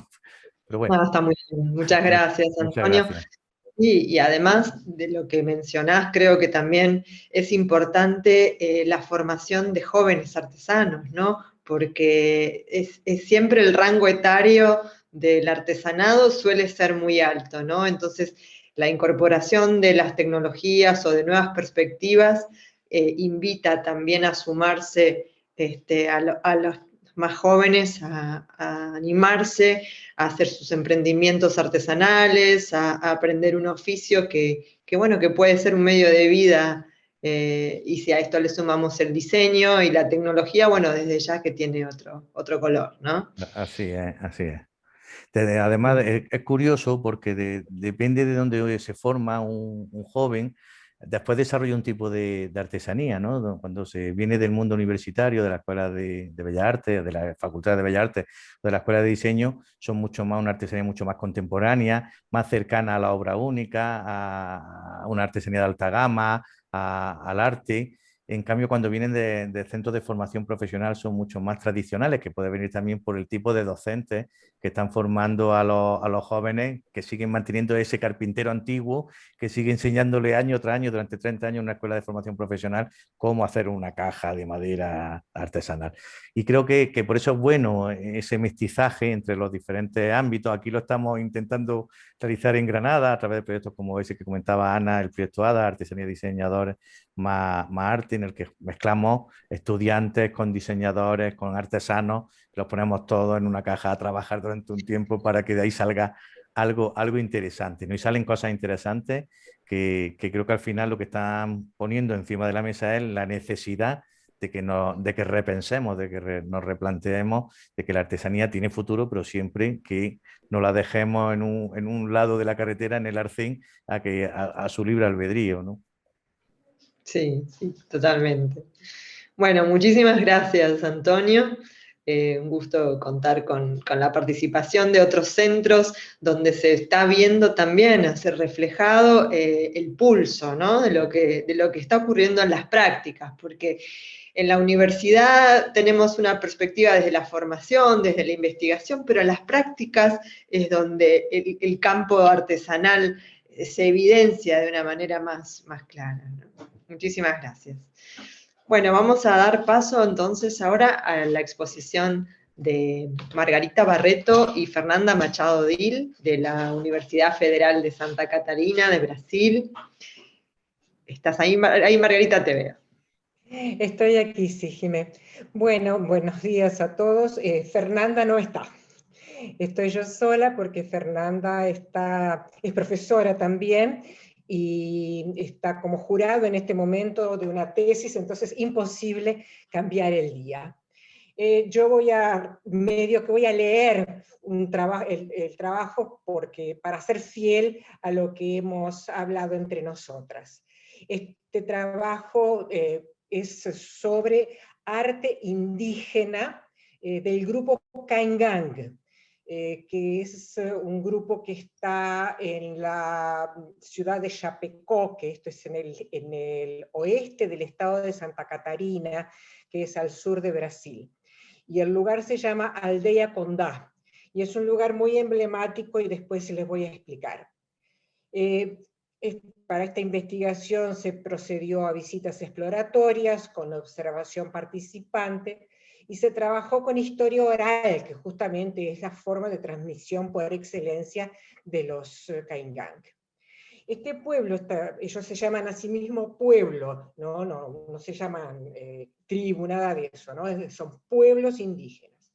[SPEAKER 5] pero bueno.
[SPEAKER 1] No, está muy bien. Muchas gracias,
[SPEAKER 5] Muchas
[SPEAKER 1] Antonio.
[SPEAKER 5] gracias.
[SPEAKER 1] Y además de lo que mencionás, creo que también es importante la formación de jóvenes artesanos, ¿no? Porque es siempre el rango etario del artesanado suele ser muy alto, ¿no? Entonces, la incorporación de las tecnologías o de nuevas perspectivas invita también a sumarse a los más jóvenes a animarse a hacer sus emprendimientos artesanales, a aprender un oficio que puede ser un medio de vida, y si a esto le sumamos el diseño y la tecnología, bueno, desde ya que tiene otro color, ¿no?
[SPEAKER 5] Así es, así es. Además, es curioso porque depende de dónde se forma un joven, después desarrolla un tipo de artesanía, ¿no? Cuando se viene del mundo universitario, de la Escuela de Bellas Artes, de la Facultad de Bellas Artes, de la Escuela de Diseño, son mucho más una artesanía mucho más contemporánea, más cercana a la obra única, a una artesanía de alta gama, al arte. En cambio, cuando vienen de centros de formación profesional son mucho más tradicionales, que puede venir también por el tipo de docentes que están formando a los jóvenes, que siguen manteniendo ese carpintero antiguo, que sigue enseñándole año tras año, durante 30 años, en una escuela de formación profesional, cómo hacer una caja de madera artesanal. Y creo que por eso es bueno ese mestizaje entre los diferentes ámbitos. Aquí lo estamos intentando realizar en Granada a través de proyectos como ese que comentaba Ana, el proyecto ADA, Artesanía y Diseñadores, más arte, en el que mezclamos estudiantes con diseñadores, con artesanos, los ponemos todos en una caja a trabajar durante un tiempo para que de ahí salga algo interesante, ¿no? Y salen cosas interesantes que creo que al final lo que están poniendo encima de la mesa es la necesidad de que repensemos, de que nos replanteemos, de que la artesanía tiene futuro, pero siempre que no la dejemos en un lado de la carretera, en el arcén, a su libre albedrío, ¿no?
[SPEAKER 1] Sí, sí, totalmente. Bueno, muchísimas gracias, Antonio. Un gusto contar con la participación de otros centros donde se está viendo también hacer reflejado el pulso, ¿no? de lo que está ocurriendo en las prácticas, porque en la universidad tenemos una perspectiva desde la formación, desde la investigación, pero en las prácticas es donde el campo artesanal se evidencia de una manera más clara, ¿no? Muchísimas gracias. Bueno, vamos a dar paso entonces ahora a la exposición de Margarita Barreto y Fernanda Machado Dil, de la Universidad Federal de Santa Catarina, de Brasil. ¿Estás ahí, Margarita? Te veo.
[SPEAKER 6] Estoy aquí, sí, Jimé. Bueno, buenos días a todos. Fernanda no está. Estoy yo sola porque Fernanda es profesora también y está como jurado en este momento de una tesis, entonces imposible cambiar el día. Yo voy a leer el trabajo para ser fiel a lo que hemos hablado entre nosotras. Este trabajo es sobre arte indígena del grupo Caingang, que es un grupo que está en la ciudad de Chapecó, que esto es en el oeste del estado de Santa Catarina, que es al sur de Brasil. Y el lugar se llama Aldea Condá, y es un lugar muy emblemático y después les voy a explicar. Para esta investigación se procedió a visitas exploratorias con observación participante y se trabajó con historia oral, que justamente es la forma de transmisión por excelencia de los Caingang. Este pueblo, ellos se llaman a sí mismo pueblo, no se llaman tribu, nada de eso, ¿no? Son pueblos indígenas.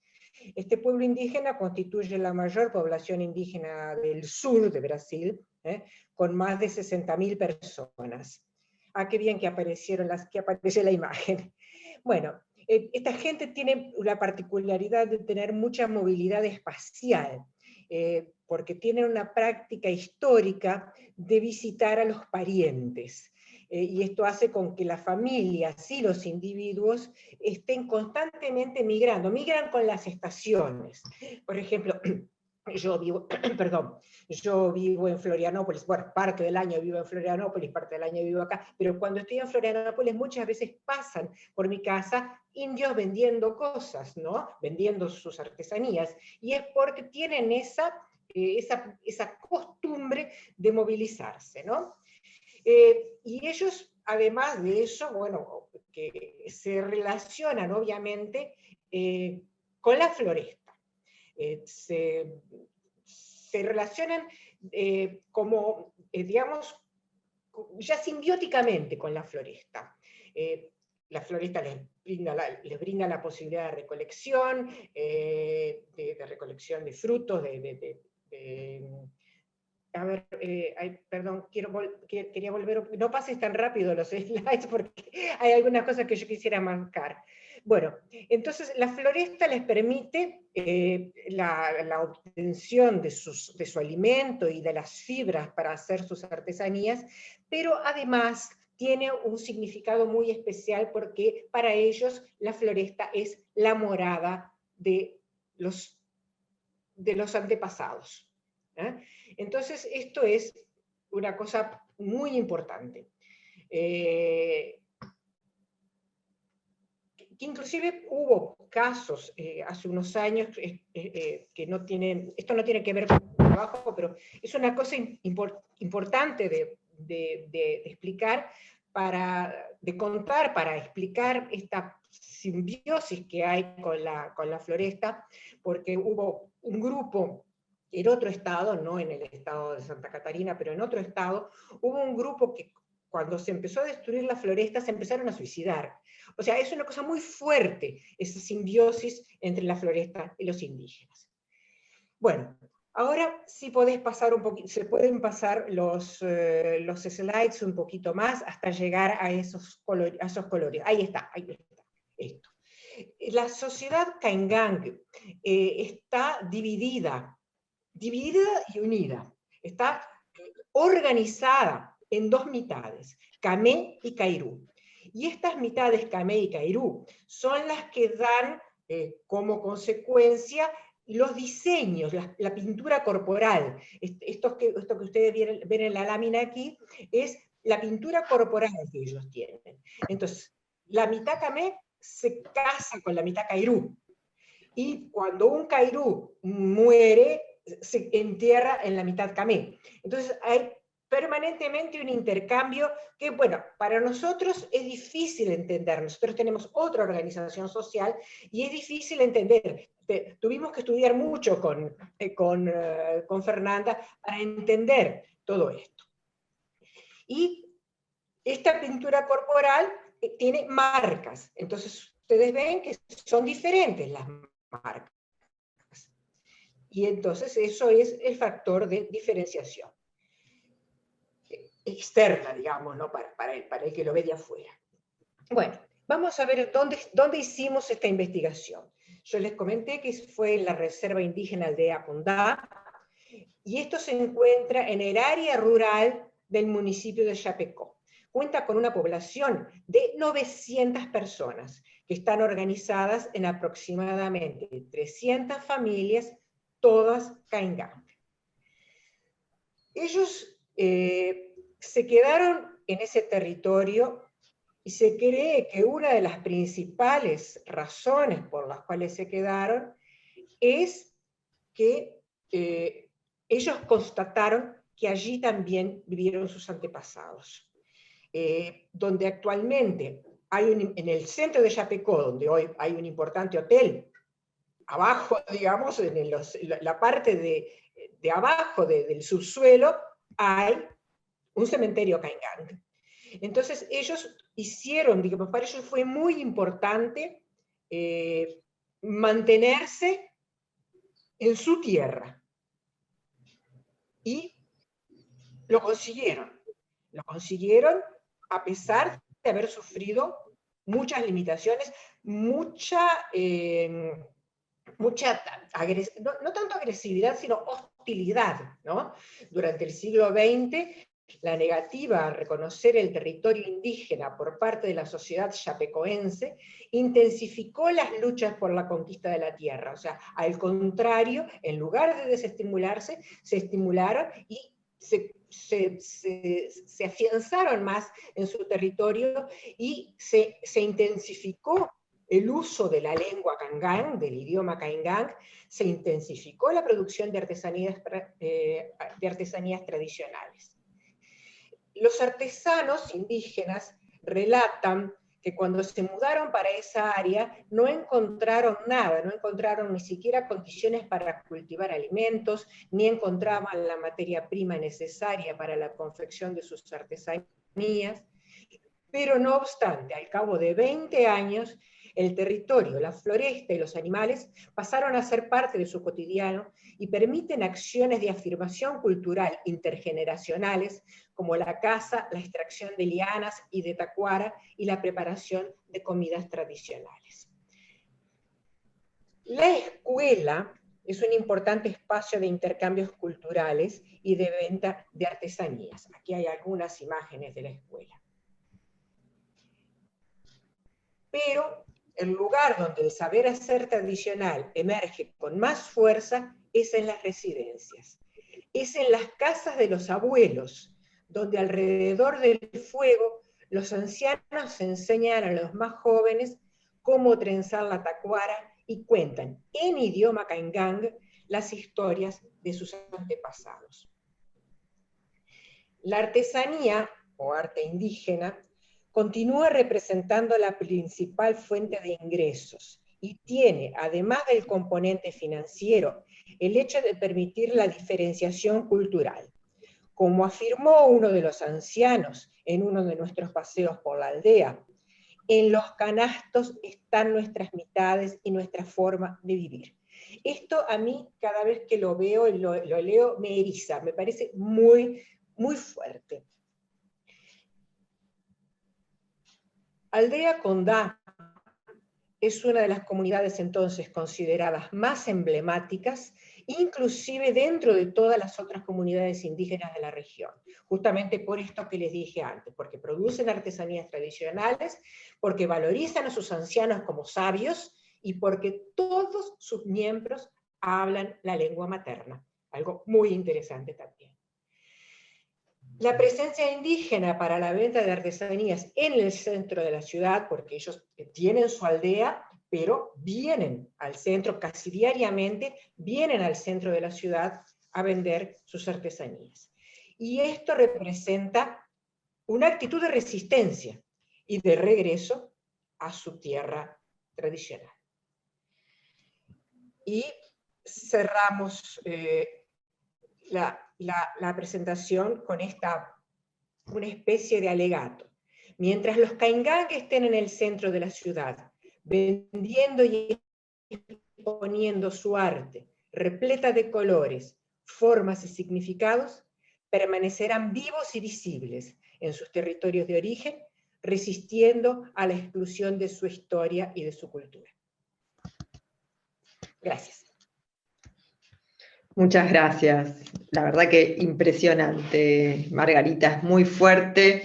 [SPEAKER 6] Este pueblo indígena constituye la mayor población indígena del sur de Brasil, con más de 60.000 personas. Ah, qué bien que apareció la imagen. Bueno, esta gente tiene la particularidad de tener mucha movilidad espacial, porque tienen una práctica histórica de visitar a los parientes. Y esto hace con que las familias y los individuos estén constantemente migrando, migran con las estaciones. Por ejemplo, yo vivo en Florianópolis, bueno, parte del año vivo en Florianópolis, parte del año vivo acá, pero cuando estoy en Florianópolis muchas veces pasan por mi casa indios vendiendo cosas, ¿no? Vendiendo sus artesanías, y es porque tienen esa costumbre de movilizarse, ¿no? Y ellos, además de eso, bueno, que se relacionan obviamente con la floresta. Se relacionan digamos, ya simbióticamente con la floresta. la floresta les brinda la posibilidad de recolección, de recolección de frutos, a ver, perdón, quería volver, no pases tan rápido los slides porque hay algunas cosas que yo quisiera marcar. Bueno, entonces la floresta les permite la obtención de su alimento y de las fibras para hacer sus artesanías, pero además tiene un significado muy especial porque para ellos la floresta es la morada de los antepasados. Entonces, esto es una cosa muy importante. Que inclusive hubo casos hace unos años que no tienen, esto no tiene que ver con el trabajo, pero es una cosa importante de explicar, de contar, para explicar esta simbiosis que hay con la floresta, porque hubo un grupo en otro estado, no en el estado de Santa Catarina, pero en otro estado, hubo un grupo que cuando se empezó a destruir la floresta se empezaron a suicidar. O sea, es una cosa muy fuerte, esa simbiosis entre la floresta y los indígenas. Bueno, ahora sí podés pasar un poquito, se pueden pasar los slides un poquito más hasta llegar a esos colores. Ahí está, esto. La sociedad Caingang está dividida y unida. Está organizada en dos mitades, Camé y Cairú. Y estas mitades, Camé y Cairú, son las que dan como consecuencia los diseños, la pintura corporal. Esto que ustedes ven en la lámina aquí es la pintura corporal que ellos tienen. Entonces, la mitad Camé se casa con la mitad Cairú. Y cuando un Cairú muere, se entierra en la mitad Camé. Entonces hay permanentemente un intercambio que, bueno, para nosotros es difícil entender. Nosotros tenemos otra organización social y es difícil entender. Tuvimos que estudiar mucho con Fernanda para entender todo esto. Y esta pintura corporal tiene marcas. Entonces ustedes ven que son diferentes las marcas. Y entonces eso es el factor de diferenciación externa, digamos, ¿no? para el que lo ve de afuera. Bueno, vamos a ver dónde hicimos esta investigación. Yo les comenté que fue en la Reserva Indígena Aldea Pondá, y esto se encuentra en el área rural del municipio de Chapecó. Cuenta con una población de 900 personas, que están organizadas en aproximadamente 300 familias, todas Caingang. Ellos se quedaron en ese territorio y se cree que una de las principales razones por las cuales se quedaron es que ellos constataron que allí también vivieron sus antepasados. Donde actualmente en el centro de Chapecó, donde hoy hay un importante hotel, abajo, digamos, en la parte de abajo del subsuelo, hay un cementerio Caingang. Entonces ellos hicieron, digamos, para ellos fue muy importante mantenerse en su tierra. Y lo consiguieron. Lo consiguieron a pesar de haber sufrido muchas limitaciones, mucha no tanto agresividad, sino hostilidad, ¿no? Durante el siglo XX, la negativa a reconocer el territorio indígena por parte de la sociedad chapecoense intensificó las luchas por la conquista de la tierra. O sea, al contrario, en lugar de desestimularse, se estimularon y se afianzaron más en su territorio y se intensificó el uso de la lengua Caingang, del idioma Caingang, se intensificó la producción de artesanías tradicionales. Los artesanos indígenas relatan que cuando se mudaron para esa área no encontraron nada, no encontraron ni siquiera condiciones para cultivar alimentos, ni encontraban la materia prima necesaria para la confección de sus artesanías, Pero no obstante, al cabo de 20 años, el territorio, la floresta y los animales pasaron a ser parte de su cotidiano y permiten acciones de afirmación cultural intergeneracionales como la caza, la extracción de lianas y de tacuara y la preparación de comidas tradicionales. La escuela es un importante espacio de intercambios culturales y de venta de artesanías. Aquí hay algunas imágenes de la escuela. Pero el lugar donde el saber hacer tradicional emerge con más fuerza es en las residencias. Es en las casas de los abuelos, donde alrededor del fuego los ancianos enseñan a los más jóvenes cómo trenzar la tacuara y cuentan en idioma caingang las historias de sus antepasados. La artesanía, o arte indígena, continúa representando la principal fuente de ingresos y tiene, además del componente financiero, el hecho de permitir la diferenciación cultural. Como afirmó uno de los ancianos en uno de nuestros paseos por la aldea, en los canastos están nuestras mitades y nuestra forma de vivir. Esto a mí, cada vez que lo veo y lo leo, me eriza, me parece muy, muy fuerte. Aldea Condá es una de las comunidades entonces consideradas más emblemáticas, inclusive dentro de todas las otras comunidades indígenas de la región. Justamente por esto que les dije antes, porque producen artesanías tradicionales, porque valorizan a sus ancianos como sabios y porque todos sus miembros hablan la lengua materna. Algo muy interesante también. La presencia indígena para la venta de artesanías en el centro de la ciudad, porque ellos tienen su aldea, pero vienen al centro casi diariamente, vienen al centro de la ciudad a vender sus artesanías. Y esto representa una actitud de resistencia y de regreso a su tierra tradicional. Y cerramos la presentación con una especie de alegato. Mientras los caingang estén en el centro de la ciudad, vendiendo y exponiendo su arte, repleta de colores, formas y significados, permanecerán vivos y visibles en sus territorios de origen, resistiendo a la exclusión de su historia y de su cultura. Gracias.
[SPEAKER 1] Muchas gracias. La verdad que impresionante, Margarita, es muy fuerte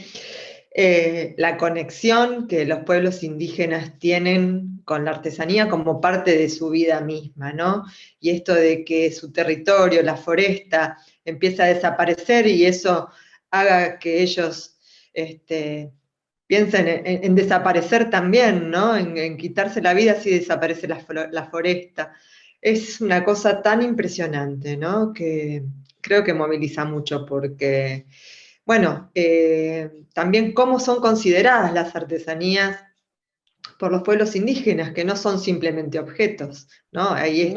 [SPEAKER 1] la conexión que los pueblos indígenas tienen con la artesanía como parte de su vida misma, ¿no? Y esto de que su territorio, la foresta, empieza a desaparecer y eso haga que ellos piensen en desaparecer también, ¿no? En quitarse la vida si desaparece la foresta. Es una cosa tan impresionante, ¿no? Que creo que moviliza mucho porque, bueno, también cómo son consideradas las artesanías por los pueblos indígenas, que no son simplemente objetos, ¿no? Ahí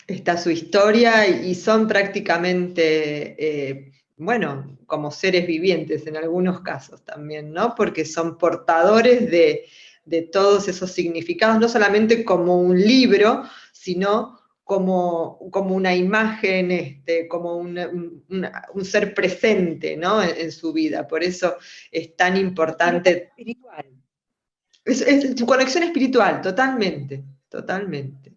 [SPEAKER 1] está su historia y son prácticamente, bueno, como seres vivientes en algunos casos también, ¿no? Porque son portadores de todos esos significados, no solamente como un libro, sino como una imagen, como un ser presente, ¿no? En su vida. Por eso es tan importante.
[SPEAKER 6] Espiritual.
[SPEAKER 1] Es su conexión espiritual, totalmente, totalmente.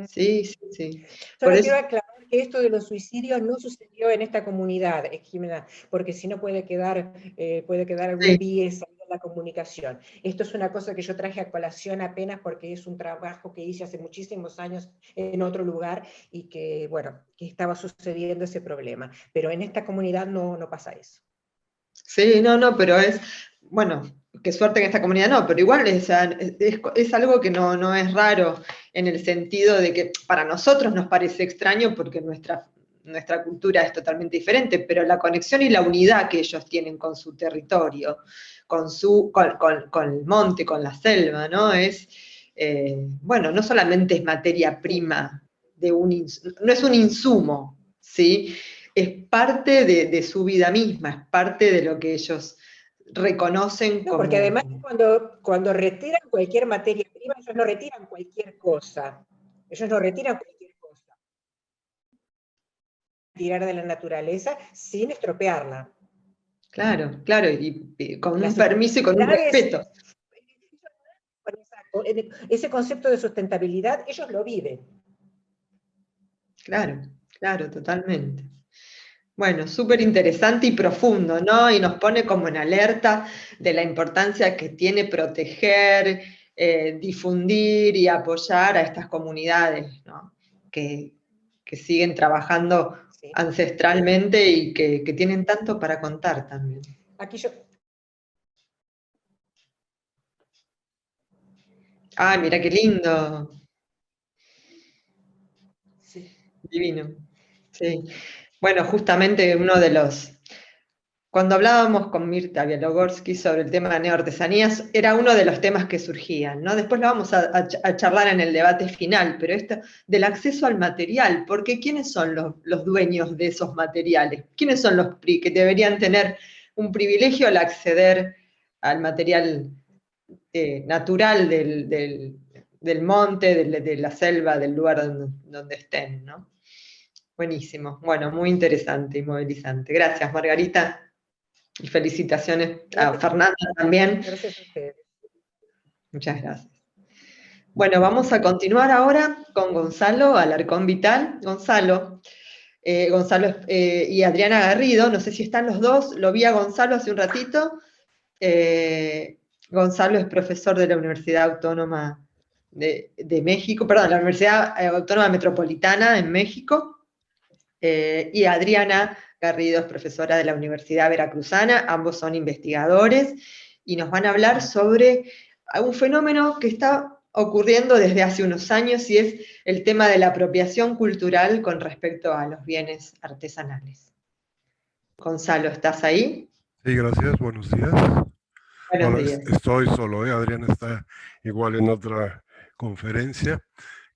[SPEAKER 1] Sí, sí, sí.
[SPEAKER 6] Solo quiero aclarar que esto de los suicidios no sucedió en esta comunidad, Jimena, porque si no puede quedar algún bies en la comunicación. Esto es una cosa que yo traje a colación apenas porque es un trabajo que hice hace muchísimos años en otro lugar y que, bueno, que estaba sucediendo ese problema. Pero en esta comunidad no pasa eso.
[SPEAKER 1] Sí, no, pero bueno, qué suerte en esta comunidad no, pero igual es algo que no es raro en el sentido de que para nosotros nos parece extraño porque nuestra cultura es totalmente diferente, pero la conexión y la unidad que ellos tienen con su territorio, con el monte, con la selva, ¿no? Bueno, no solamente es materia prima, no es un insumo, ¿sí? Es parte de su vida misma, es parte de lo que ellos reconocen
[SPEAKER 6] No,
[SPEAKER 1] como...
[SPEAKER 6] porque además cuando retiran cualquier materia prima, ellos no retiran cualquier cosa. Ellos no retiran cualquier cosa. Tirar de la naturaleza sin estropearla.
[SPEAKER 1] Claro, claro, y con
[SPEAKER 6] Las
[SPEAKER 1] un permiso y con un
[SPEAKER 6] utilidades,
[SPEAKER 1] respeto.
[SPEAKER 6] exacto, ese concepto de sustentabilidad, ellos lo viven.
[SPEAKER 1] Claro, claro, totalmente. Bueno, súper interesante y profundo, ¿no? Y nos pone como en alerta de la importancia que tiene proteger, difundir y apoyar a estas comunidades, ¿no? Que siguen trabajando
[SPEAKER 6] ¿Sí?
[SPEAKER 1] ancestralmente y que tienen tanto para contar también.
[SPEAKER 6] Aquí yo...
[SPEAKER 1] Ah, mira qué lindo.
[SPEAKER 6] Sí.
[SPEAKER 1] Divino. Sí. Bueno, justamente uno de los... Cuando hablábamos con Mirta Bielogorski sobre el tema de neoartesanías, era uno de los temas que surgían, ¿no? Después lo vamos a charlar en el debate final, pero esto del acceso al material, porque ¿quiénes son los dueños de esos materiales? ¿Quiénes son los que deberían tener un privilegio al acceder al material natural del monte, de la selva, del lugar donde estén, ¿no? Buenísimo. Bueno, muy interesante y movilizante. Gracias, Margarita. Y felicitaciones a
[SPEAKER 6] Gracias,
[SPEAKER 1] Fernanda también.
[SPEAKER 6] gracias a ustedes.
[SPEAKER 1] Muchas gracias. Bueno, vamos a continuar ahora con Gonzalo Alarcón Vital. Gonzalo y Adriana Garrido, no sé si están los dos, lo vi a Gonzalo hace un ratito. Gonzalo es profesor de la Universidad Autónoma de México, perdón, la Universidad Autónoma Metropolitana en México. Y Adriana Garrido es profesora de la Universidad Veracruzana, ambos son investigadores y nos van a hablar sobre un fenómeno que está ocurriendo desde hace unos años y es el tema de la apropiación cultural con respecto a los bienes artesanales. Gonzalo, ¿estás ahí?
[SPEAKER 7] Sí, gracias, buenos días.
[SPEAKER 1] Buenos
[SPEAKER 7] Hola,
[SPEAKER 1] días.
[SPEAKER 7] estoy solo, Adriana está igual en otra conferencia,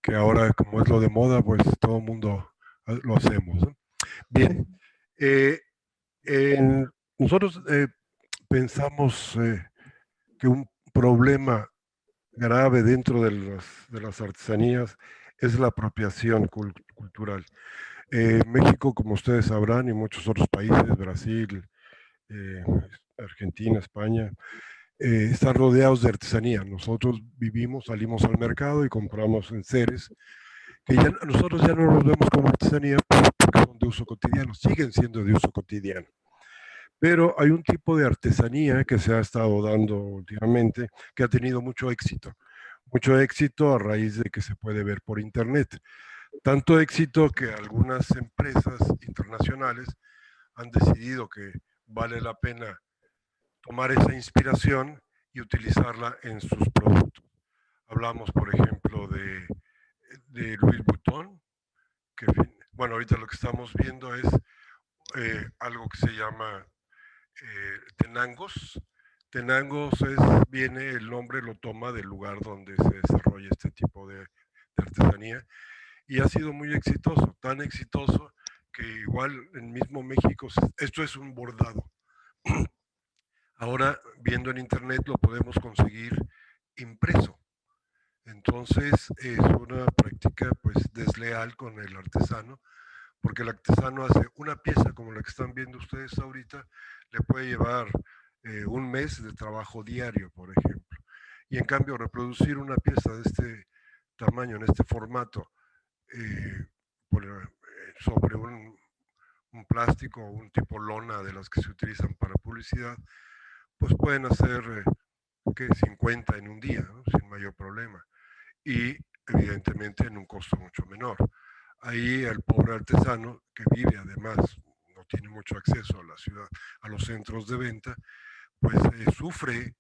[SPEAKER 7] que ahora como es lo de moda, pues todo el mundo lo hacemos, ¿no? Bien, nosotros pensamos que un problema grave dentro de las artesanías es la apropiación cultural. México, como ustedes sabrán, y muchos otros países, Brasil, Argentina, España, están rodeados de artesanía. Nosotros vivimos, salimos al mercado y compramos enseres que ya, nosotros ya no los vemos como artesanía porque son de uso cotidiano, siguen siendo de uso cotidiano. Pero hay un tipo de artesanía que se ha estado dando últimamente que ha tenido mucho éxito a raíz de que se puede ver por internet. Tanto éxito que algunas empresas internacionales han decidido que vale la pena tomar esa inspiración y utilizarla en sus productos. Hablamos, por ejemplo, de Louis Vuitton, que, bueno, ahorita lo que estamos viendo es algo que se llama Tenangos. Tenangos viene, el nombre lo toma del lugar donde se desarrolla este tipo de artesanía y ha sido muy exitoso, tan exitoso que igual en mismo México, esto es un bordado. Ahora, viendo en internet, lo podemos conseguir impreso. Entonces, es una práctica pues desleal con el artesano, porque el artesano hace una pieza como la que están viendo ustedes ahorita, le puede llevar un mes de trabajo diario, por ejemplo. Y en cambio, reproducir una pieza de este tamaño, en este formato, sobre un plástico o un tipo lona de las que se utilizan para publicidad, pues pueden hacer 50 en un día, ¿no? Sin mayor problema. Y evidentemente en un costo mucho menor. Ahí el pobre artesano, que vive además, no tiene mucho acceso a la ciudad, a los centros de venta, pues sufre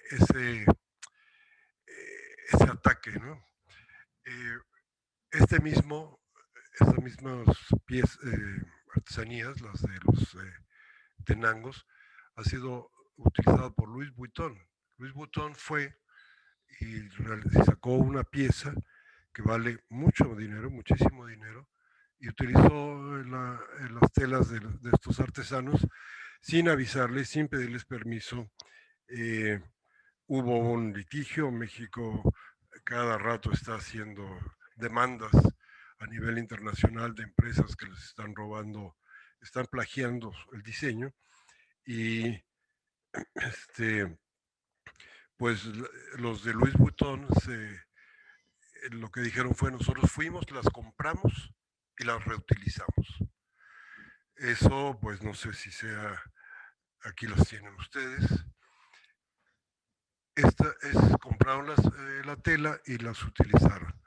[SPEAKER 7] ese ataque, ¿no? Estas mismas artesanías, las de los tenangos, ha sido utilizado por Louis Vuitton. Louis Vuitton fue y sacó una pieza que vale mucho dinero, muchísimo dinero, y utilizó en las telas de estos artesanos sin avisarles, sin pedirles permiso. Hubo un litigio, México cada rato está haciendo demandas a nivel internacional de empresas que les están robando, están plagiando el diseño, y pues los de Louis Vuitton lo que dijeron fue: nosotros fuimos, las compramos y las reutilizamos. Eso pues no sé si sea, aquí las tienen ustedes. Esta es, compraron la tela y las utilizaron.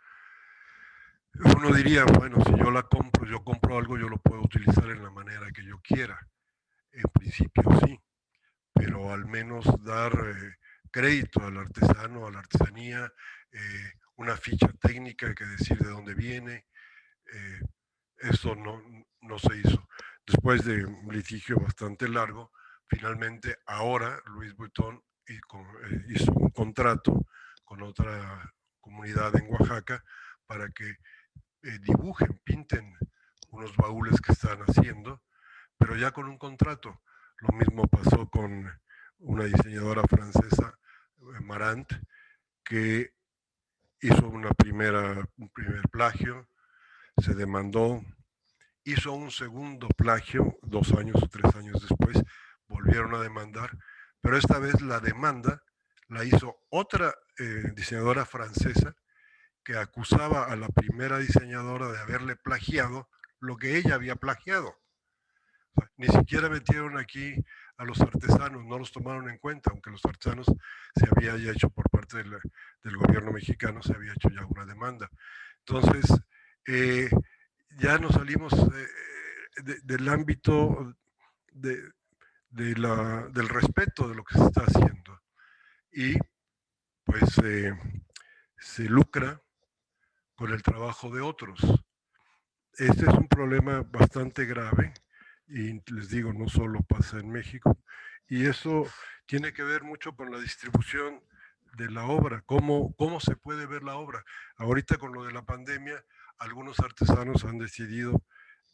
[SPEAKER 7] Uno diría, bueno, si yo la compro, yo compro algo, yo lo puedo utilizar en la manera que yo quiera. En principio sí, pero al menos dar crédito al artesano, a la artesanía, una ficha técnica que decir de dónde viene, eso no se hizo. Después de un litigio bastante largo, finalmente ahora Louis Vuitton hizo un contrato con otra comunidad en Oaxaca para que dibujen, pinten unos baúles que están haciendo, pero ya con un contrato. Lo mismo pasó con una diseñadora francesa, Marant, que hizo un primer plagio, se demandó, hizo un segundo plagio 2 años o 3 años después, volvieron a demandar, pero esta vez la demanda la hizo otra diseñadora francesa que acusaba a la primera diseñadora de haberle plagiado lo que ella había plagiado. O sea, ni siquiera metieron aquí a los artesanos, no los tomaron en cuenta, aunque los artesanos se había ya hecho por parte del gobierno mexicano, se había hecho ya una demanda. Entonces, ya nos salimos del ámbito del respeto de lo que se está haciendo, y pues se lucra con el trabajo de otros. Este es un problema bastante grave, y les digo, no solo pasa en México, y eso tiene que ver mucho con la distribución de la obra, cómo se puede ver la obra. Ahorita con lo de la pandemia, algunos artesanos han decidido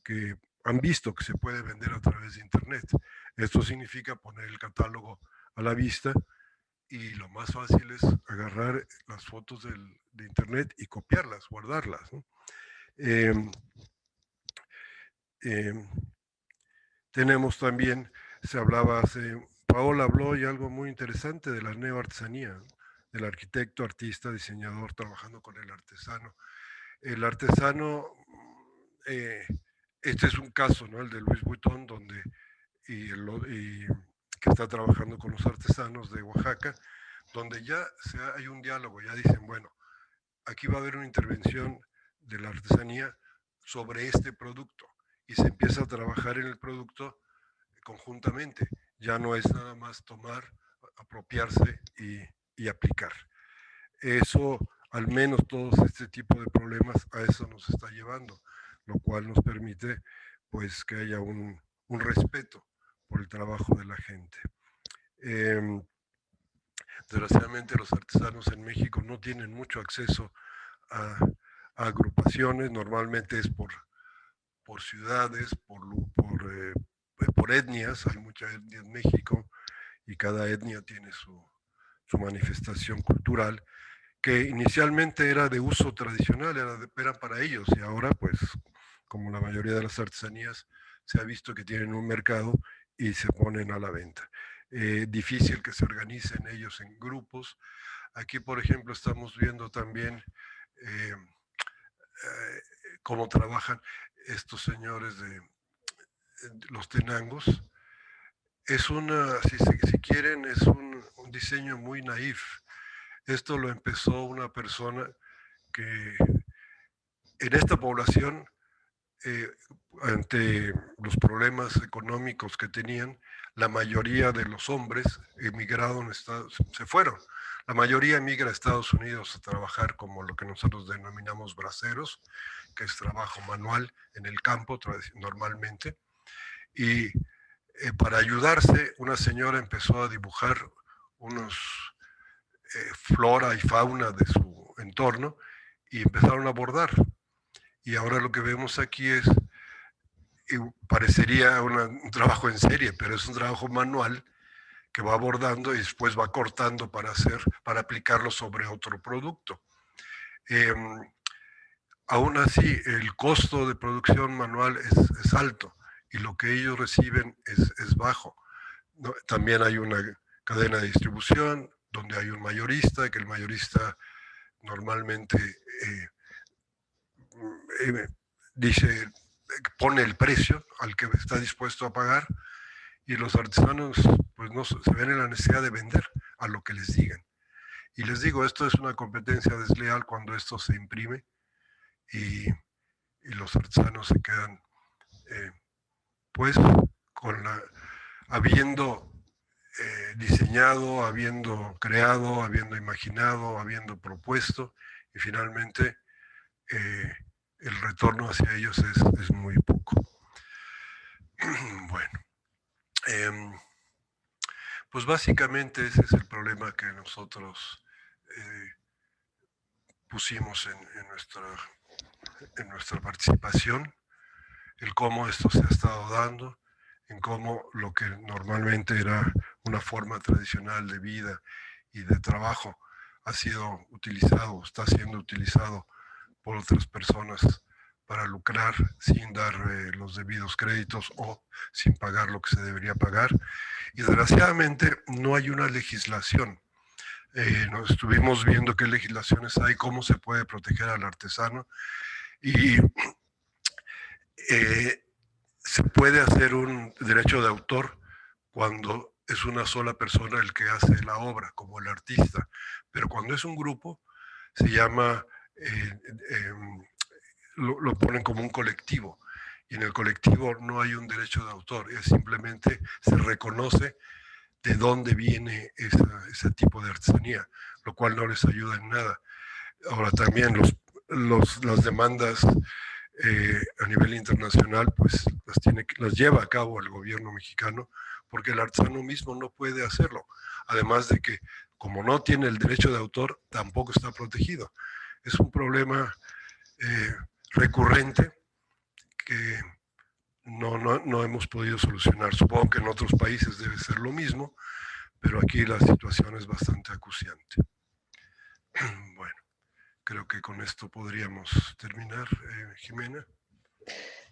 [SPEAKER 7] que han visto que se puede vender a través de internet. Esto significa poner el catálogo a la vista, y lo más fácil es agarrar las fotos de internet y copiarlas, guardarlas, ¿no? Tenemos también, se hablaba Paola habló, y algo muy interesante, de la neoartesanía, del arquitecto, artista, diseñador trabajando con el artesano. El artesano, este es un caso, ¿no? El de Louis Vuitton, donde que está trabajando con los artesanos de Oaxaca, donde ya hay un diálogo, ya dicen, bueno, aquí va a haber una intervención de la artesanía sobre este producto, y se empieza a trabajar en el producto conjuntamente. Ya no es nada más tomar, apropiarse y aplicar. Eso, al menos todos este tipo de problemas, a eso nos está llevando, lo cual nos permite pues que haya un respeto por el trabajo de la gente. Desgraciadamente los artesanos en México no tienen mucho acceso a agrupaciones, normalmente es por ciudades, por etnias. Hay mucha etnia en México y cada etnia tiene su manifestación cultural, que inicialmente era de uso tradicional, era para ellos, y ahora pues como la mayoría de las artesanías se ha visto que tienen un mercado y se ponen a la venta. Difícil que se organicen ellos en grupos. Aquí por ejemplo estamos viendo también cómo trabajan estos señores de los tenangos. Es si quieren, es un diseño muy naif. Esto lo empezó una persona que en esta población, ante los problemas económicos que tenían, la mayoría de los hombres emigraron, se fueron. La mayoría emigra a Estados Unidos a trabajar como lo que nosotros denominamos braceros, que es trabajo manual en el campo normalmente. Y para ayudarse, una señora empezó a dibujar unos flora y fauna de su entorno, y empezaron a bordar. Y ahora lo que vemos aquí es y parecería un trabajo en serie, pero es un trabajo manual que va abordando y después va cortando para aplicarlo sobre otro producto. Aún así, el costo de producción manual es alto y lo que ellos reciben es bajo, ¿no? También hay una cadena de distribución donde hay un mayorista, que el mayorista normalmente dice, pone el precio al que está dispuesto a pagar, y los artesanos pues no se ven en la necesidad de vender a lo que les digan. Y les digo, esto es una competencia desleal cuando esto se imprime y los artesanos se quedan pues habiendo diseñado, habiendo creado, habiendo imaginado, habiendo propuesto, y finalmente el retorno hacia ellos es muy poco. Bueno, pues básicamente ese es el problema que nosotros pusimos en nuestra participación, el cómo esto se ha estado dando, en cómo lo que normalmente era una forma tradicional de vida y de trabajo ha sido utilizado, está siendo utilizado por otras personas para lucrar sin dar los debidos créditos o sin pagar lo que se debería pagar. Y desgraciadamente no hay una legislación. Nos estuvimos viendo qué legislaciones hay, cómo se puede proteger al artesano, y se puede hacer un derecho de autor cuando es una sola persona el que hace la obra, como el artista, pero cuando es un grupo se llama, lo ponen como un colectivo, y en el colectivo no hay un derecho de autor, es simplemente se reconoce de dónde viene ese tipo de artesanía, lo cual no les ayuda en nada. Ahora también las demandas a nivel internacional, pues las lleva a cabo el gobierno mexicano, porque el artesano mismo no puede hacerlo. Además de que, como no tiene el derecho de autor, tampoco está protegido. Es un problema recurrente que no hemos podido solucionar. Supongo que en otros países debe ser lo mismo, pero aquí la situación es bastante acuciante. Bueno, creo que con esto podríamos terminar, Jimena.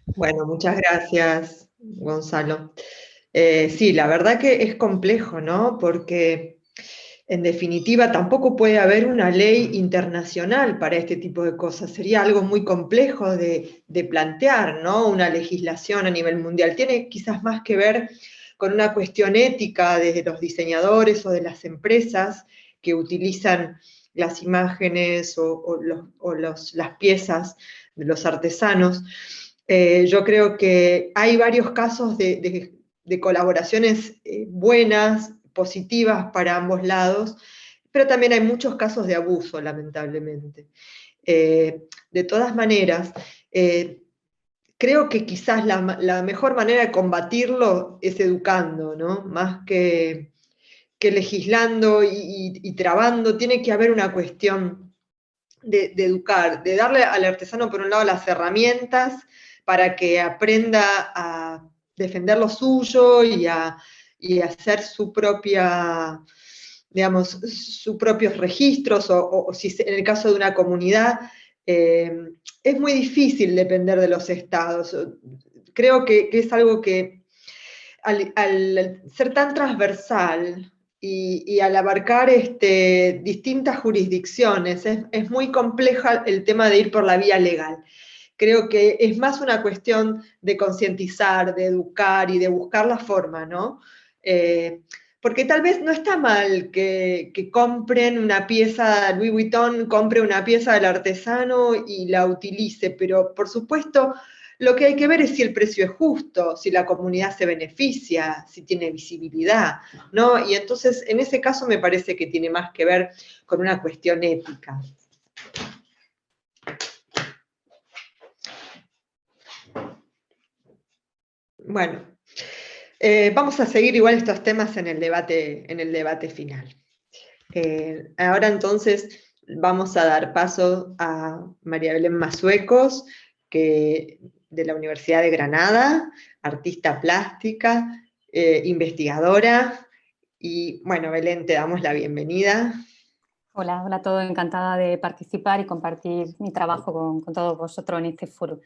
[SPEAKER 1] Bueno, muchas gracias, Gonzalo. Sí, la verdad que es complejo, ¿no? Porque en definitiva tampoco puede haber una ley internacional para este tipo de cosas. Sería algo muy complejo de plantear, ¿no? Una legislación a nivel mundial. Tiene quizás más que ver con una cuestión ética de los diseñadores o de las empresas que utilizan las imágenes o las piezas de los artesanos. Yo creo que hay varios casos de colaboraciones buenas, positivas para ambos lados, pero también hay muchos casos de abuso, lamentablemente. De todas maneras, creo que quizás la mejor manera de combatirlo es educando, ¿no? Más que legislando y trabando, tiene que haber una cuestión de educar, de darle al artesano, por un lado, las herramientas para que aprenda a defender lo suyo y a hacer su propia, digamos, sus propios registros, o si en el caso de una comunidad, es muy difícil depender de los estados. Creo que es algo que al ser tan transversal y al abarcar distintas jurisdicciones, es muy compleja el tema de ir por la vía legal. Creo que es más una cuestión de concientizar, de educar y de buscar la forma, ¿no? Porque tal vez no está mal que compren una pieza, Louis Vuitton compre una pieza del artesano y la utilice, pero por supuesto lo que hay que ver es si el precio es justo, si la comunidad se beneficia, si tiene visibilidad, ¿no? Y entonces en ese caso me parece que tiene más que ver con una cuestión ética. Bueno, vamos a seguir igual estos temas en el debate final. Ahora entonces vamos a dar paso a María Belén Mazuecos, que de la Universidad de Granada, artista plástica, investigadora. Y bueno, Belén, te damos la bienvenida.
[SPEAKER 8] Hola, hola a todos, encantada de participar y compartir mi trabajo con todos vosotros en este foro.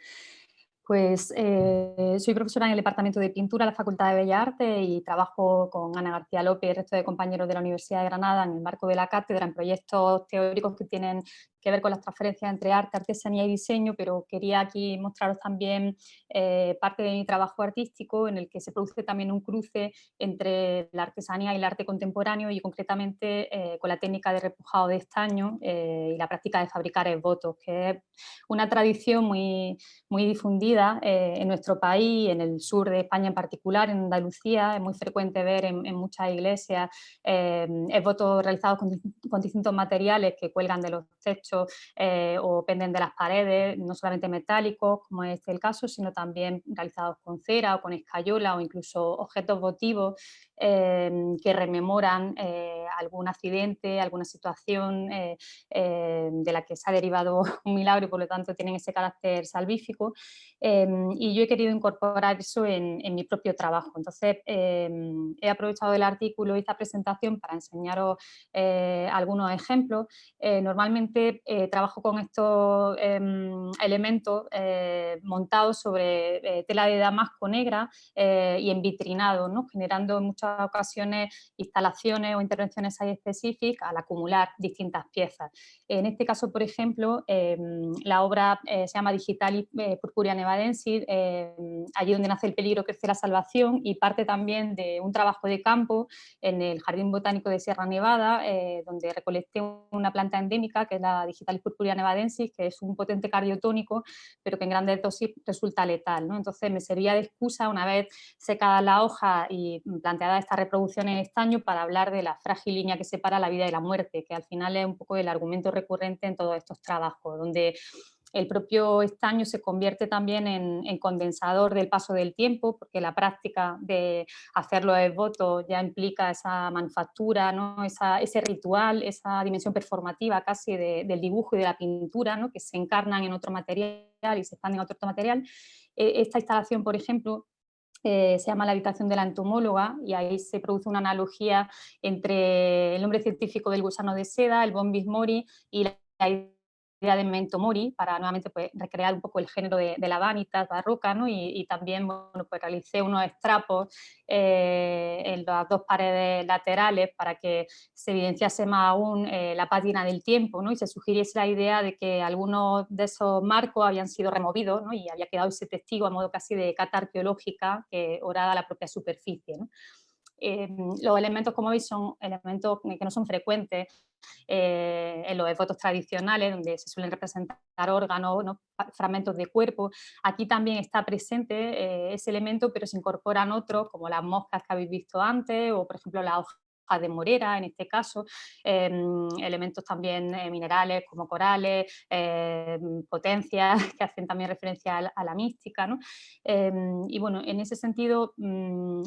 [SPEAKER 8] Pues soy profesora en el Departamento de Pintura de la Facultad de Bellas Artes y trabajo con Ana García López y el resto de compañeros de la Universidad de Granada en el marco de la cátedra en proyectos teóricos que tienen que ver con las transferencias entre arte, artesanía y diseño, pero quería aquí mostraros también parte de mi trabajo artístico en el que se produce también un cruce entre la artesanía y el arte contemporáneo y concretamente con la técnica de repujado de estaño y la práctica de fabricar esbotos, que es una tradición muy difundida en nuestro país, en el sur de España en particular, en Andalucía. Es muy frecuente ver en muchas iglesias esbotos realizados con distintos materiales que cuelgan de los techos o penden de las paredes, no solamente metálicos, como es el caso, sino también realizados con cera o con escayola o incluso objetos votivos que rememoran algún accidente, alguna situación de la que se ha derivado un milagro y por lo tanto tienen ese carácter salvífico. Y yo he querido incorporar eso en mi propio trabajo. Entonces, he aprovechado el artículo y esta presentación para enseñaros algunos ejemplos. Normalmente trabajo con estos elementos montados sobre tela de damasco negra y envitrinado, ¿no? Generando en muchas ocasiones instalaciones o intervenciones ahí específicas al acumular distintas piezas. En este caso, por ejemplo, la obra se llama Digitalis Purpurea Nevadensis, allí donde nace el peligro crece la salvación, y parte también de un trabajo de campo en el Jardín Botánico de Sierra Nevada, donde recolecté una planta endémica que es la Digitalis Purpurea Nevadensis, que es un potente cardiotónico, pero que en grandes dosis resulta letal, ¿no? Entonces me servía de excusa, una vez secada la hoja y planteada esta reproducción en estaño, para hablar de la frágil línea que separa la vida y la muerte, que al final es un poco el argumento recurrente en todos estos trabajos, donde el propio estaño se convierte también en condensador del paso del tiempo, porque la práctica de hacer los esbotos ya implica esa manufactura, ¿no? Ese ritual, esa dimensión performativa casi del dibujo y de la pintura, ¿no? Que se encarnan en otro material y se expanden a otro material. Esta instalación, por ejemplo, se llama La habitación de la entomóloga, y ahí se produce una analogía entre el nombre científico del gusano de seda, el Bombus mori, y la idea de memento mori, para nuevamente pues, recrear un poco el género de la vanitas barroca, ¿no? Y también bueno, pues, realicé unos estrapos en las dos paredes laterales para que se evidenciase más aún la pátina del tiempo, ¿no? Y se sugiriese la idea de que algunos de esos marcos habían sido removidos, ¿no? Y había quedado ese testigo a modo casi de cata arqueológica que orada la propia superficie, ¿no? Los elementos, como veis, son elementos que no son frecuentes en los esbotos tradicionales, donde se suelen representar órganos, ¿no? Fragmentos de cuerpo. Aquí también está presente ese elemento, pero se incorporan otros, como las moscas que habéis visto antes, o por ejemplo la hoja de morera, en este caso, elementos también minerales como corales, potencias que hacen también referencia a la mística, ¿no? Y bueno, en ese sentido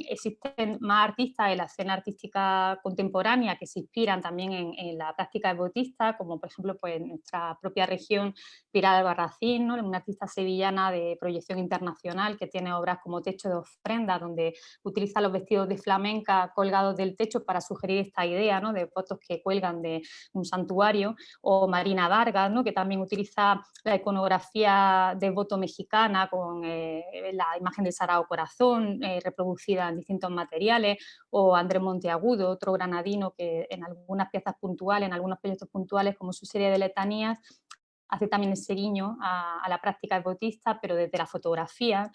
[SPEAKER 8] existen más artistas en la escena artística contemporánea que se inspiran también en la práctica esbotista, como por ejemplo pues, en nuestra propia región, Pilar Albarracín, ¿no? Una artista sevillana de proyección internacional que tiene obras como Techo de ofrenda, donde utiliza los vestidos de flamenca colgados del techo para sugerir esta idea, ¿no? De fotos que cuelgan de un santuario, o Marina Vargas, ¿no? Que también utiliza la iconografía de voto mexicana con la imagen del Sagrado Corazón reproducida en distintos materiales, o Andrés Monteagudo, otro granadino que en algunas piezas puntuales, en algunos proyectos puntuales como su serie de letanías, hace también ese guiño a la práctica esbotista, pero desde la fotografía.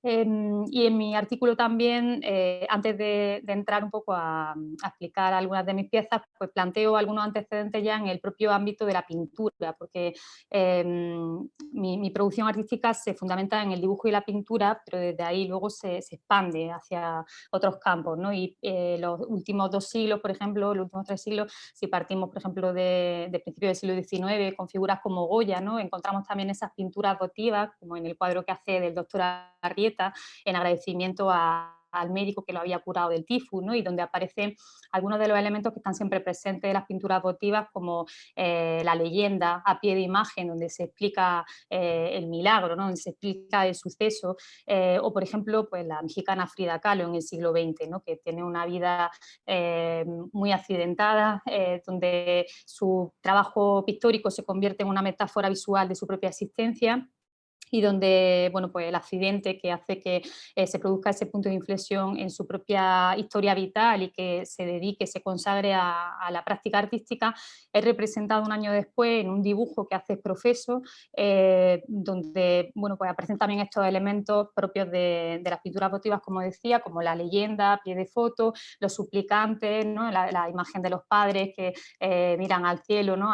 [SPEAKER 8] Y en mi artículo también, antes de entrar un poco a explicar algunas de mis piezas, pues planteo algunos antecedentes ya en el propio ámbito de la pintura, porque mi producción artística se fundamenta en el dibujo y la pintura, pero desde ahí luego se expande hacia otros campos, ¿no? Y los últimos 2 siglos, por ejemplo, los últimos 3 siglos, si partimos, por ejemplo, de principios del siglo XIX, con figuras como Goya, ¿no? Encontramos también esas pinturas votivas, como en el cuadro que hace del doctor Arrieta, en agradecimiento a al médico que lo había curado del tifus, ¿no? Y donde aparecen algunos de los elementos que están siempre presentes en las pinturas votivas, como la leyenda a pie de imagen, donde se explica el milagro, ¿no? Donde se explica el suceso, o por ejemplo, pues la mexicana Frida Kahlo en el siglo XX, ¿no? Que tiene una vida muy accidentada, donde su trabajo pictórico se convierte en una metáfora visual de su propia existencia, y donde, bueno, pues el accidente que hace que se produzca ese punto de inflexión en su propia historia vital y que se dedique, se consagre a la práctica artística, es representado un año después en un dibujo que hace Profeso, donde, bueno, pues aparecen también estos elementos propios de las pinturas votivas, como decía, como la leyenda, pie de foto, los suplicantes, ¿no? La imagen de los padres que miran al cielo, ¿no?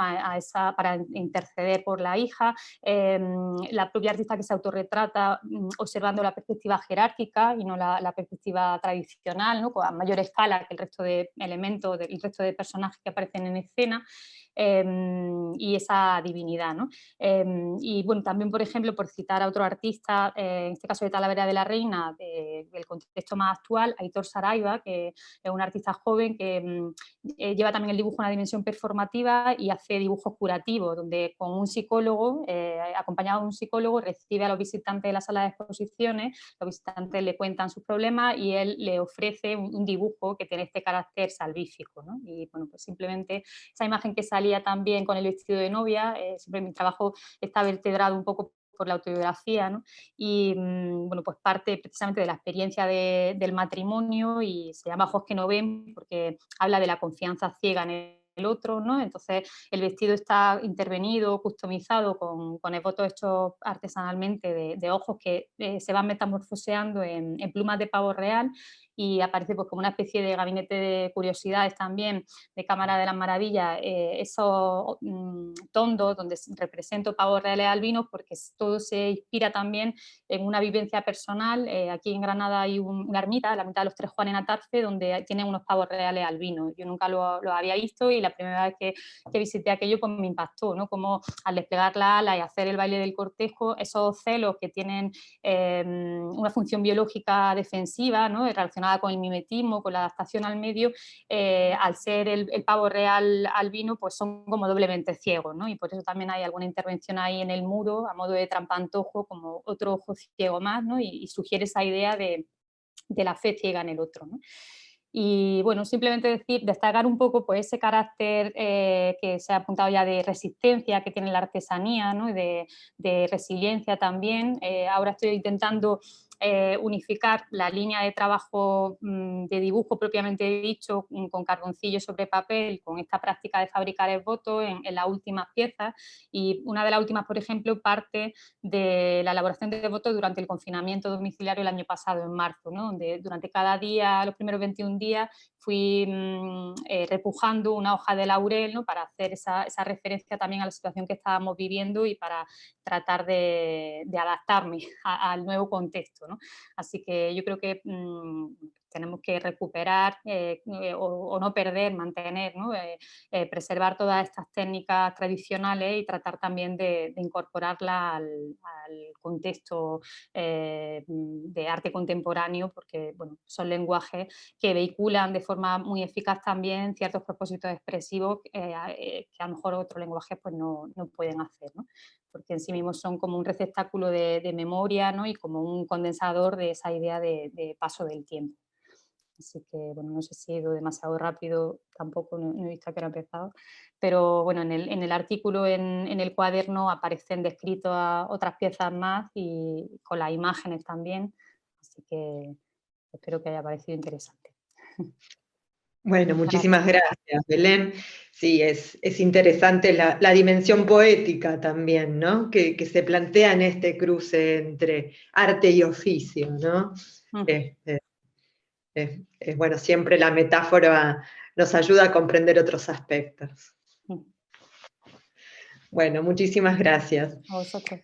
[SPEAKER 8] Para interceder por la hija, la propia artista que se autorretrata observando la perspectiva jerárquica y no la perspectiva tradicional, ¿no? A mayor escala que el resto de elementos, el resto de personajes que aparecen en escena, y esa divinidad, ¿no? Y bueno, también, por ejemplo, por citar a otro artista, en este caso de Talavera de la Reina, del contexto más actual, Aitor Saraiva, que es un artista joven que lleva también el dibujo a una dimensión performativa y hace dibujos curativos, donde con un psicólogo, acompañado de un psicólogo, recibe a los visitantes de la sala de exposiciones, los visitantes le cuentan sus problemas y él le ofrece un dibujo que tiene este carácter salvífico, ¿no? Y bueno, pues simplemente esa imagen que salía también con el vestido de novia, siempre mi trabajo está vertebrado un poco por la autobiografía, ¿no? Y bueno, pues parte precisamente de la experiencia del matrimonio, y se llama Ojos que no ven porque habla de la confianza ciega en el otro, ¿no? Entonces el vestido está intervenido, customizado con esbotos hechos artesanalmente de ojos que se van metamorfoseando en plumas de pavo real, y aparece pues como una especie de gabinete de curiosidades también, de Cámara de las Maravillas, esos tondos donde represento pavos reales albinos, porque todo se inspira también en una vivencia personal. Aquí en Granada hay una ermita, la ermita de los Tres Juanes en Atarfe, donde tienen unos pavos reales albinos. Yo nunca lo había visto, y la primera vez que visité aquello pues me impactó, ¿no? Como al desplegar la ala y hacer el baile del cortejo, esos celos que tienen una función biológica defensiva, ¿no? Relacionada con el mimetismo, con la adaptación al medio, al ser el pavo real albino, pues son como doblemente ciegos, ¿no? Y por eso también hay alguna intervención ahí en el muro, a modo de trampantojo, como otro ojo ciego más, ¿no? Y sugiere esa idea de la fe ciega en el otro, ¿no? Y bueno, simplemente destacar un poco pues, ese carácter que se ha apuntado ya de resistencia que tiene la artesanía, ¿no? Y de resiliencia también. Ahora estoy intentando unificar la línea de trabajo de dibujo propiamente dicho, con carboncillo sobre papel, con esta práctica de fabricar esbotos en las últimas piezas, y una de las últimas, por ejemplo, parte de la elaboración de esbotos durante el confinamiento domiciliario el año pasado, en marzo, ¿no? Donde durante cada día, los primeros 21 días, fui repujando una hoja de laurel, ¿no? Para hacer esa referencia también a la situación que estábamos viviendo y para tratar de adaptarme al nuevo contexto, ¿no? Así que yo creo que tenemos que recuperar o no perder, mantener, ¿no? Preservar todas estas técnicas tradicionales y tratar también de incorporarlas al contexto de arte contemporáneo, porque bueno, son lenguajes que vehiculan de forma muy eficaz también ciertos propósitos expresivos que a lo mejor otros lenguajes pues no pueden hacer, ¿no? Porque en sí mismos son como un receptáculo de memoria, ¿no? Y como un condensador de esa idea de paso del tiempo. Así que, bueno, no sé si he ido demasiado rápido, tampoco no he visto a qué hora he empezado, pero bueno, en el artículo, en el cuaderno, aparecen descritas otras piezas más y con las imágenes también, así que espero que haya parecido interesante.
[SPEAKER 1] Bueno, muchísimas gracias, Belén. Sí, es interesante la dimensión poética también, ¿no? Que se plantea en este cruce entre arte y oficio, ¿no? Bueno, siempre la metáfora nos ayuda a comprender otros aspectos. Bueno, muchísimas gracias.
[SPEAKER 8] A vosotros.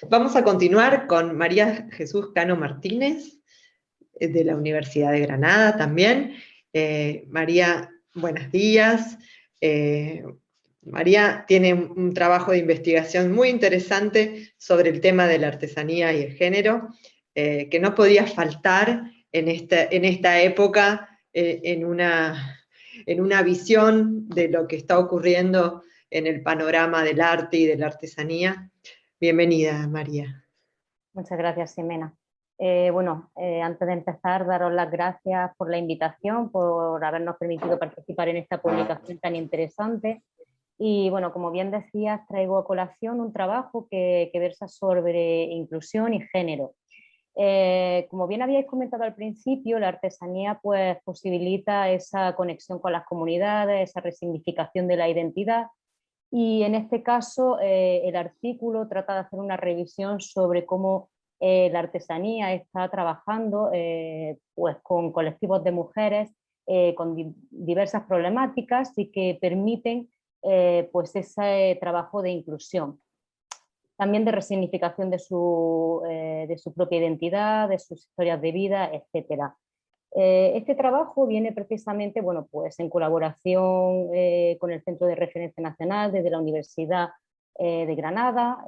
[SPEAKER 1] Vamos a continuar con María Jesús Cano Martínez, de la Universidad de Granada también. María, buenos días. María tiene un trabajo de investigación muy interesante sobre el tema de la artesanía y el género. que no podía faltar en esta época, en una visión de lo que está ocurriendo en el panorama del arte y de la artesanía. Bienvenida, María.
[SPEAKER 8] Muchas gracias, Ximena. Antes de empezar, daros las gracias por la invitación, por habernos permitido participar en esta publicación tan interesante. Y bueno, como bien decías, traigo a colación un trabajo que versa sobre inclusión y género. Como bien habíais comentado al principio, la artesanía pues, posibilita esa conexión con las comunidades, esa resignificación de la identidad, y en este caso el artículo trata de hacer una revisión sobre cómo la artesanía está trabajando pues, con colectivos de mujeres con diversas problemáticas y que permiten pues ese trabajo de inclusión. También de resignificación de su propia identidad, de sus historias de vida, etc. Este trabajo viene precisamente pues en colaboración con el Centro de Referencia Nacional desde la Universidad de Granada.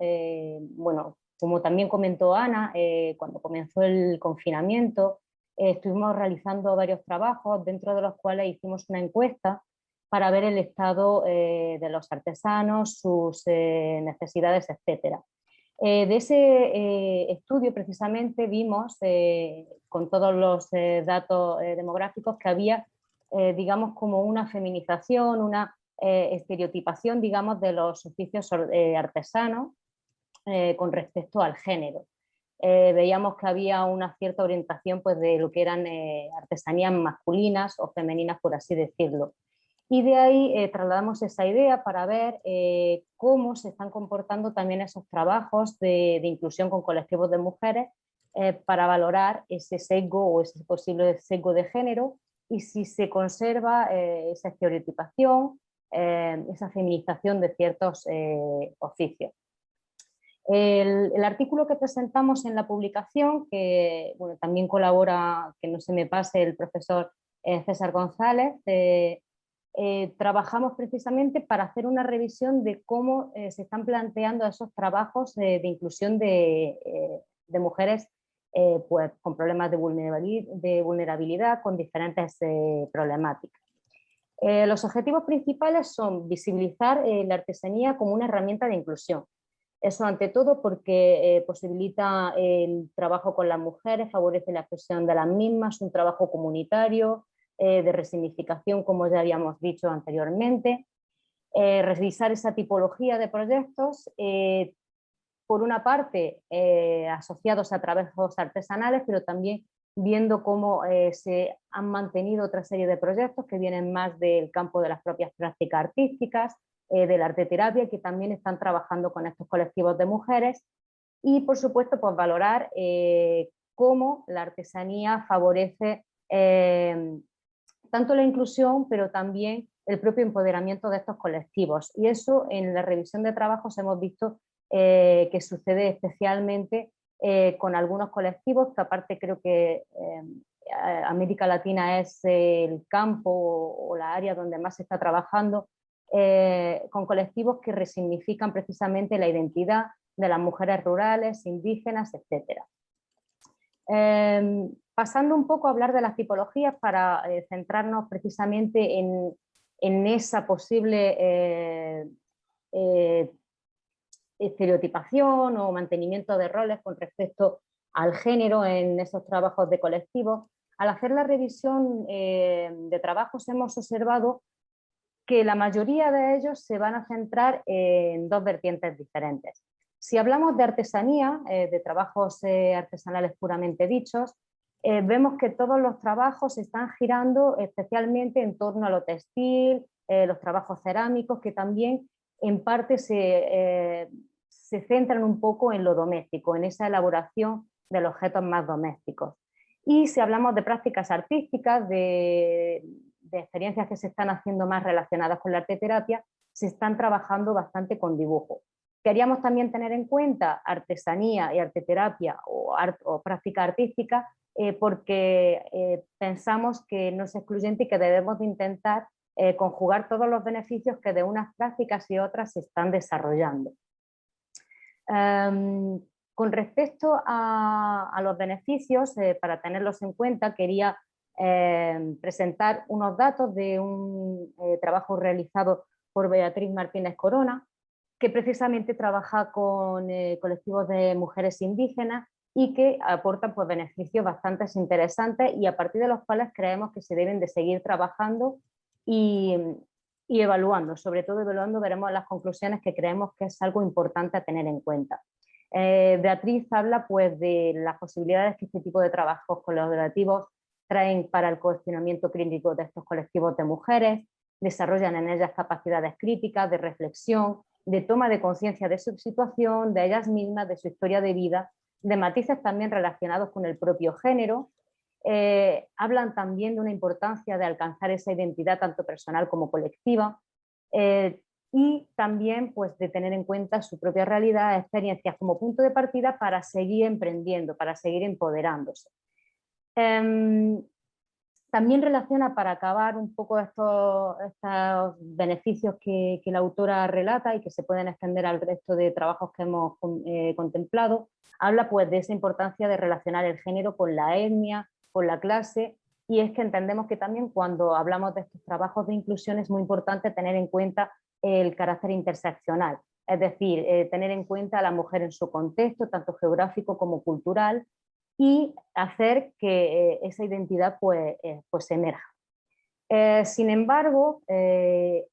[SPEAKER 8] Como también comentó Ana, cuando comenzó el confinamiento, estuvimos realizando varios trabajos, dentro de los cuales hicimos una encuesta para ver el estado de los artesanos, sus necesidades, etc. De ese estudio precisamente vimos, con todos los datos demográficos, que había, digamos, como una feminización, una estereotipación, digamos, de los oficios artesanos con respecto al género. Veíamos que había una cierta orientación pues, de lo que eran artesanías masculinas o femeninas, por así decirlo. Y de ahí trasladamos esa idea para ver cómo se están comportando también esos trabajos de inclusión con colectivos de mujeres para valorar ese sesgo o ese posible sesgo de género y si se conserva esa estereotipación, esa feminización de ciertos oficios. El artículo que presentamos en la publicación, que bueno, también colabora, que no se me pase, el profesor César González, trabajamos precisamente para hacer una revisión de cómo se están planteando esos trabajos de inclusión de mujeres pues, con problemas de vulnerabilidad, con diferentes problemáticas. Los objetivos principales son visibilizar la artesanía como una herramienta de inclusión. Eso ante todo porque posibilita el trabajo con las mujeres, favorece la expresión de las mismas, un trabajo comunitario, de resignificación, como ya habíamos dicho anteriormente, revisar esa tipología de proyectos, por una parte asociados a trabajos artesanales, pero también viendo cómo se han mantenido otra serie de proyectos que vienen más del campo de las propias prácticas artísticas, de la arteterapia, que también están trabajando con estos colectivos de mujeres, y por supuesto pues, valorar cómo la artesanía favorece tanto la inclusión, pero también el propio empoderamiento de estos colectivos. Y eso en la revisión de trabajos hemos visto que sucede especialmente con algunos colectivos, que aparte creo que América Latina es el campo o la área donde más se está trabajando, con colectivos que resignifican precisamente la identidad de las mujeres rurales, indígenas, etc. Pasando un poco a hablar de las tipologías para centrarnos precisamente en esa posible estereotipación o mantenimiento de roles con respecto al género en esos trabajos de colectivos. Al hacer la revisión de trabajos hemos observado que la mayoría de ellos se van a centrar en dos vertientes diferentes. Si hablamos de artesanía, de trabajos artesanales puramente dichos, vemos que todos los trabajos están girando especialmente en torno a lo textil, los trabajos cerámicos, que también en parte se centran un poco en lo doméstico, en esa elaboración de los objetos más domésticos. Y si hablamos de prácticas artísticas, de experiencias que se están haciendo más relacionadas con la arteterapia, se están trabajando bastante con dibujo. Queríamos también tener en cuenta artesanía y arteterapia o práctica artística porque pensamos que no es excluyente y que debemos de intentar conjugar todos los beneficios que de unas prácticas y otras se están desarrollando. Con respecto a los beneficios, para tenerlos en cuenta, quería presentar unos datos de un trabajo realizado por Beatriz Martínez Corona, que precisamente trabaja con colectivos de mujeres indígenas y que aportan pues, beneficios bastante interesantes y a partir de los cuales creemos que se deben de seguir trabajando y evaluando. Sobre todo evaluando veremos las conclusiones que creemos que es algo importante a tener en cuenta. Beatriz habla pues, de las posibilidades que este tipo de trabajos colaborativos traen para el cuestionamiento crítico de estos colectivos de mujeres, desarrollan en ellas capacidades críticas, de reflexión, de toma de conciencia de su situación, de ellas mismas, de su historia de vida, de matices también relacionados con el propio género. Hablan también de una importancia de alcanzar esa identidad tanto personal como colectiva y también pues, de tener en cuenta su propia realidad, experiencias como punto de partida para seguir emprendiendo, para seguir empoderándose. También relaciona, para acabar un poco estos beneficios que la autora relata y que se pueden extender al resto de trabajos que hemos contemplado, habla pues, de esa importancia de relacionar el género con la etnia, con la clase, y es que entendemos que también cuando hablamos de estos trabajos de inclusión es muy importante tener en cuenta el carácter interseccional, es decir, tener en cuenta a la mujer en su contexto, tanto geográfico como cultural, y hacer que esa identidad pues emerja. Sin embargo,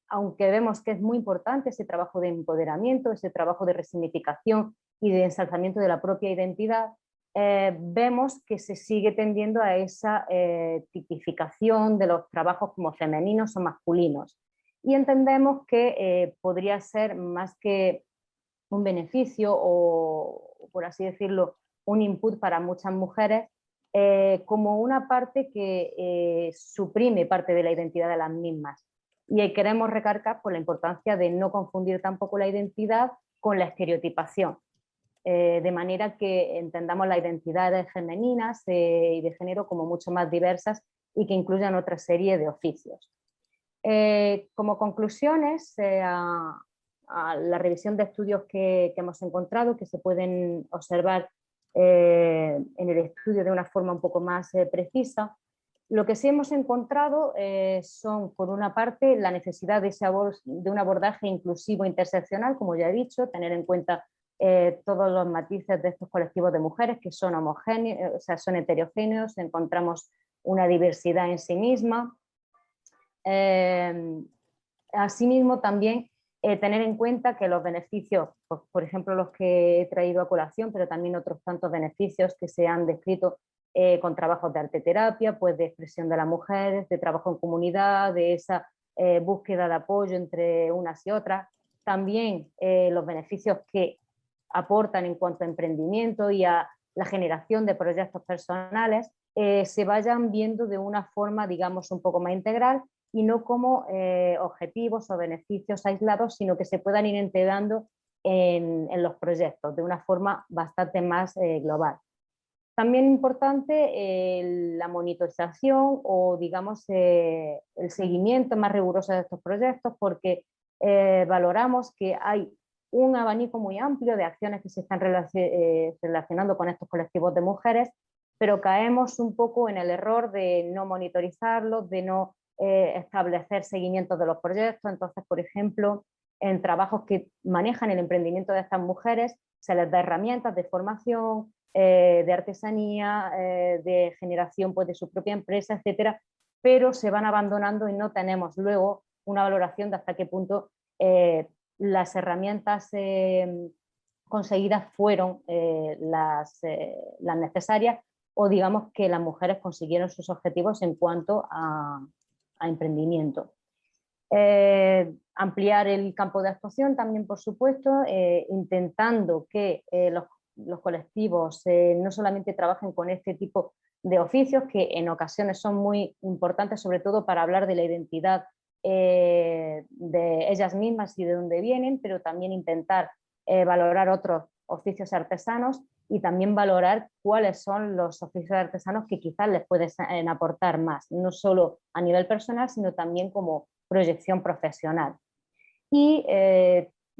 [SPEAKER 8] aunque vemos que es muy importante ese trabajo de empoderamiento, ese trabajo de resignificación y de ensalzamiento de la propia identidad, vemos que se sigue tendiendo a esa tipificación de los trabajos como femeninos o masculinos. Y entendemos que podría ser más que un beneficio o, por así decirlo, un input para muchas mujeres, como una parte que suprime parte de la identidad de las mismas. Y queremos recalcar por la importancia de no confundir tampoco la identidad con la estereotipación, de manera que entendamos las identidades femeninas y de género como mucho más diversas y que incluyan otra serie de oficios. Como conclusiones, a la revisión de estudios que hemos encontrado, que se pueden observar en el estudio de una forma un poco más precisa, lo que sí hemos encontrado son, por una parte, la necesidad de un abordaje inclusivo interseccional, como ya he dicho, tener en cuenta todos los matices de estos colectivos de mujeres que son homogéneos, o sea, son heterogéneos, encontramos una diversidad en sí misma. Asimismo, también tener en cuenta que los beneficios, pues, por ejemplo, los que he traído a colación, pero también otros tantos beneficios que se han descrito con trabajos de arteterapia, pues de expresión de las mujeres, de trabajo en comunidad, de esa búsqueda de apoyo entre unas y otras. También los beneficios que aportan en cuanto a emprendimiento y a la generación de proyectos personales se vayan viendo de una forma, digamos, un poco más integral y no como objetivos o beneficios aislados, sino que se puedan ir integrando en los proyectos de una forma bastante más global. También importante la monitorización o, digamos, el seguimiento más riguroso de estos proyectos, porque valoramos que hay un abanico muy amplio de acciones que se están relacionando con estos colectivos de mujeres, pero caemos un poco en el error de no monitorizarlos, de no establecer seguimientos de los proyectos. Entonces, por ejemplo, en trabajos que manejan el emprendimiento de estas mujeres, se les da herramientas de formación, de artesanía, de generación pues, de su propia empresa, etcétera, pero se van abandonando y no tenemos luego una valoración de hasta qué punto las herramientas conseguidas fueron las necesarias, o digamos que las mujeres consiguieron sus objetivos en cuanto a emprendimiento. Ampliar el campo de actuación también, por supuesto, intentando que los colectivos no solamente trabajen con este tipo de oficios, que en ocasiones son muy importantes, sobre todo para hablar de la identidad de ellas mismas y de dónde vienen, pero también intentar valorar otros oficios artesanos y también valorar cuáles son los oficios artesanos que quizás les pueden aportar más, no solo a nivel personal, sino también como proyección profesional. Y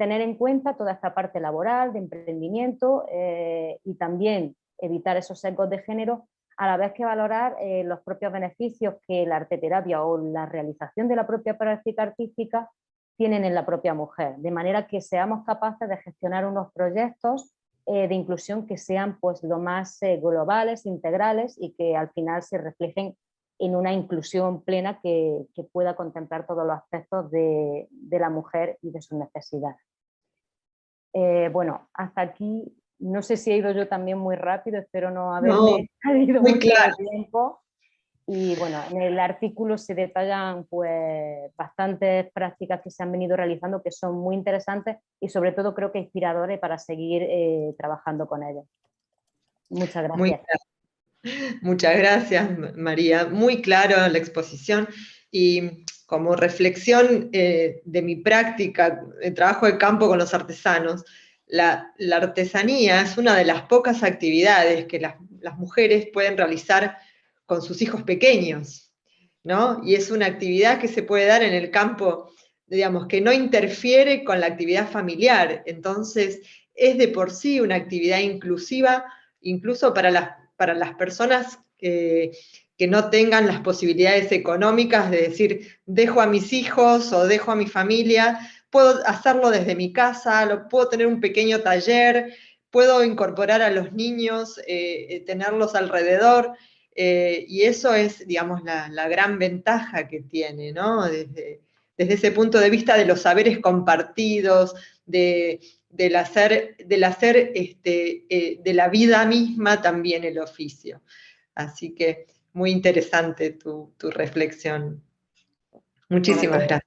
[SPEAKER 9] tener en cuenta toda esta parte laboral, de emprendimiento y también evitar esos sesgos de género, a la vez que valorar los propios beneficios que la arteterapia o la realización de la propia práctica artística tienen en la propia mujer, de manera que seamos capaces de gestionar unos proyectos de inclusión que sean pues, lo más globales, integrales y que al final se reflejen en una inclusión plena que pueda contemplar todos los aspectos de la mujer y de sus necesidades. Bueno, hasta aquí, no sé si he ido yo también muy rápido, espero no haberme salido mucho de tiempo. Y bueno, en el artículo se detallan pues, bastantes prácticas que se han venido realizando que son muy interesantes y sobre todo creo que inspiradores para seguir trabajando con ellas. Muchas gracias.
[SPEAKER 1] Muchas gracias, María. Muy claro la exposición y como reflexión de mi práctica, de trabajo de campo con los artesanos, la artesanía es una de las pocas actividades que las mujeres pueden realizar con sus hijos pequeños, ¿no? Y es una actividad que se puede dar en el campo, digamos, que no interfiere con la actividad familiar. Entonces, es de por sí una actividad inclusiva, incluso para las personas que no tengan las posibilidades económicas de decir, dejo a mis hijos o dejo a mi familia, puedo hacerlo desde mi casa, puedo tener un pequeño taller, puedo incorporar a los niños, tenerlos alrededor, y eso es, digamos, la gran ventaja que tiene, ¿no? Desde ese punto de vista de los saberes compartidos, del hacer de la vida misma también el oficio. Así que muy interesante tu reflexión. Muchísimas gracias.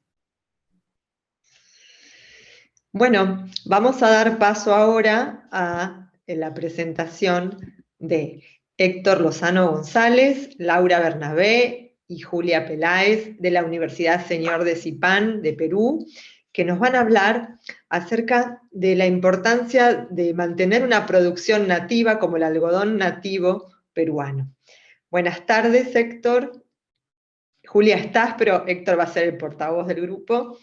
[SPEAKER 1] Bueno, vamos a dar paso ahora a la presentación de Héctor Lozano González, Laura Bernabé y Julia Peláez de la Universidad Señor de Zipán de Perú, que nos van a hablar acerca de la importancia de mantener una producción nativa como el algodón nativo peruano. Buenas tardes, Héctor. Julia estás, pero Héctor va a ser el portavoz del grupo.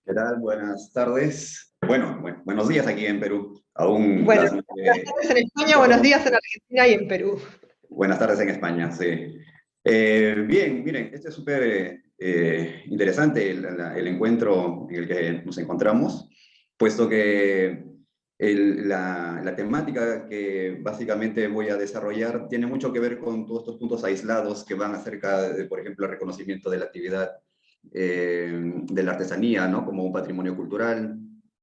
[SPEAKER 10] ¿Qué tal? Buenas tardes. Bueno, buenos días aquí en Perú. Aún
[SPEAKER 1] buenas tardes en España, buenos días en Argentina y en Perú.
[SPEAKER 10] Buenas tardes en España, sí. Bien, miren, este es súper interesante el encuentro en el que nos encontramos, puesto que la temática que básicamente voy a desarrollar tiene mucho que ver con todos estos puntos aislados que van acerca de, por ejemplo, el reconocimiento de la actividad de la artesanía, ¿no? Como un patrimonio cultural,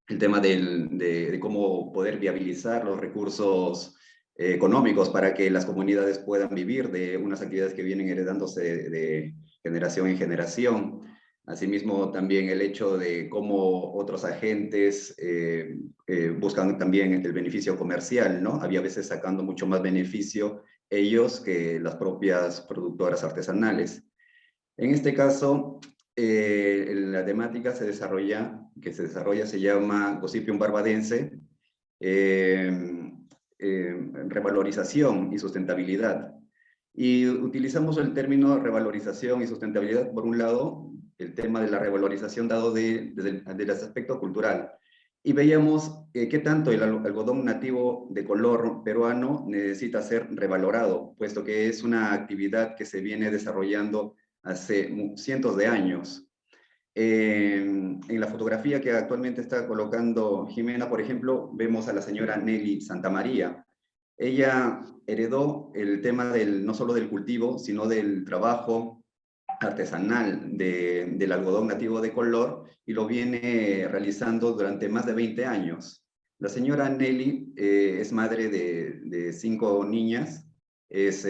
[SPEAKER 10] el tema de cómo poder viabilizar los recursos económicos para que las comunidades puedan vivir de unas actividades que vienen heredándose de generación en generación. Asimismo, también el hecho de cómo otros agentes buscan también el beneficio comercial, ¿no? Había veces sacando mucho más beneficio ellos que las propias productoras artesanales. En este caso, la temática se desarrolla se llama Gossypium barbadense, revalorización y sustentabilidad. Y utilizamos el término revalorización y sustentabilidad, por un lado, el tema de la revalorización dado desde el aspecto cultural. Y veíamos qué tanto el algodón nativo de color peruano necesita ser revalorado, puesto que es una actividad que se viene desarrollando hace cientos de años. En la fotografía que actualmente está colocando Jimena, por ejemplo, vemos a la señora Nelly Santamaría. Ella heredó el tema no solo del cultivo, sino del trabajo artesanal del algodón nativo de color y lo viene realizando durante más de 20 años. La señora Nelly es madre de 5 niñas, es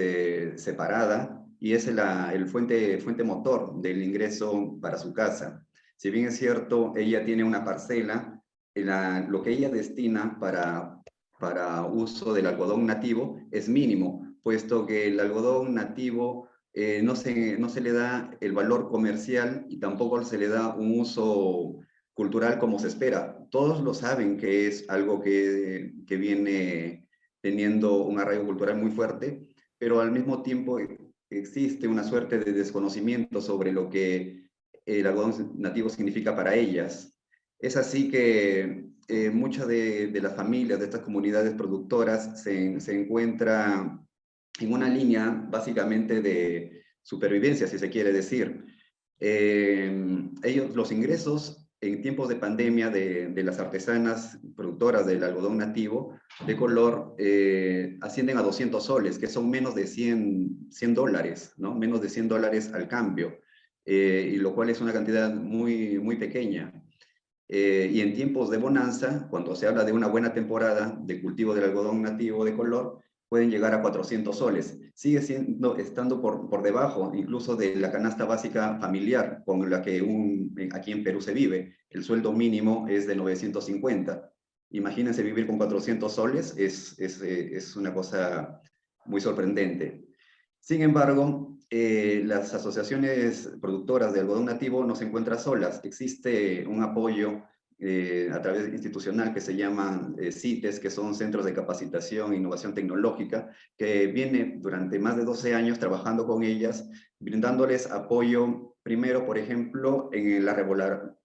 [SPEAKER 10] separada, y es el fuente motor del ingreso para su casa. Si bien es cierto, ella tiene una parcela, lo que ella destina para uso del algodón nativo es mínimo, puesto que el algodón nativo no se le da el valor comercial y tampoco se le da un uso cultural como se espera. Todos lo saben que es algo que viene teniendo un arraigo cultural muy fuerte, pero al mismo tiempo existe una suerte de desconocimiento sobre lo que el algodón nativo significa para ellas. Es así que muchas de las familias de estas comunidades productoras se encuentran en una línea básicamente de supervivencia, si se quiere decir. Los ingresos en tiempos de pandemia de las artesanas productoras del algodón nativo de color ascienden a 200 soles, que son menos de 100 dólares, ¿no? Menos de 100 dólares al cambio, y lo cual es una cantidad muy, muy pequeña. Y en tiempos de bonanza, cuando se habla de una buena temporada de cultivo del algodón nativo de color, pueden llegar a 400 soles. Sigue estando por debajo incluso de la canasta básica familiar con la que aquí en Perú se vive. El sueldo mínimo es de 950. Imagínense vivir con 400 soles, es una cosa muy sorprendente. Sin embargo, las asociaciones productoras de algodón nativo no se encuentran solas. Existe un apoyo a través institucional que se llaman CITES, que son Centros de Capacitación e Innovación Tecnológica, que viene durante más de 12 años trabajando con ellas, brindándoles apoyo, primero, por ejemplo, en la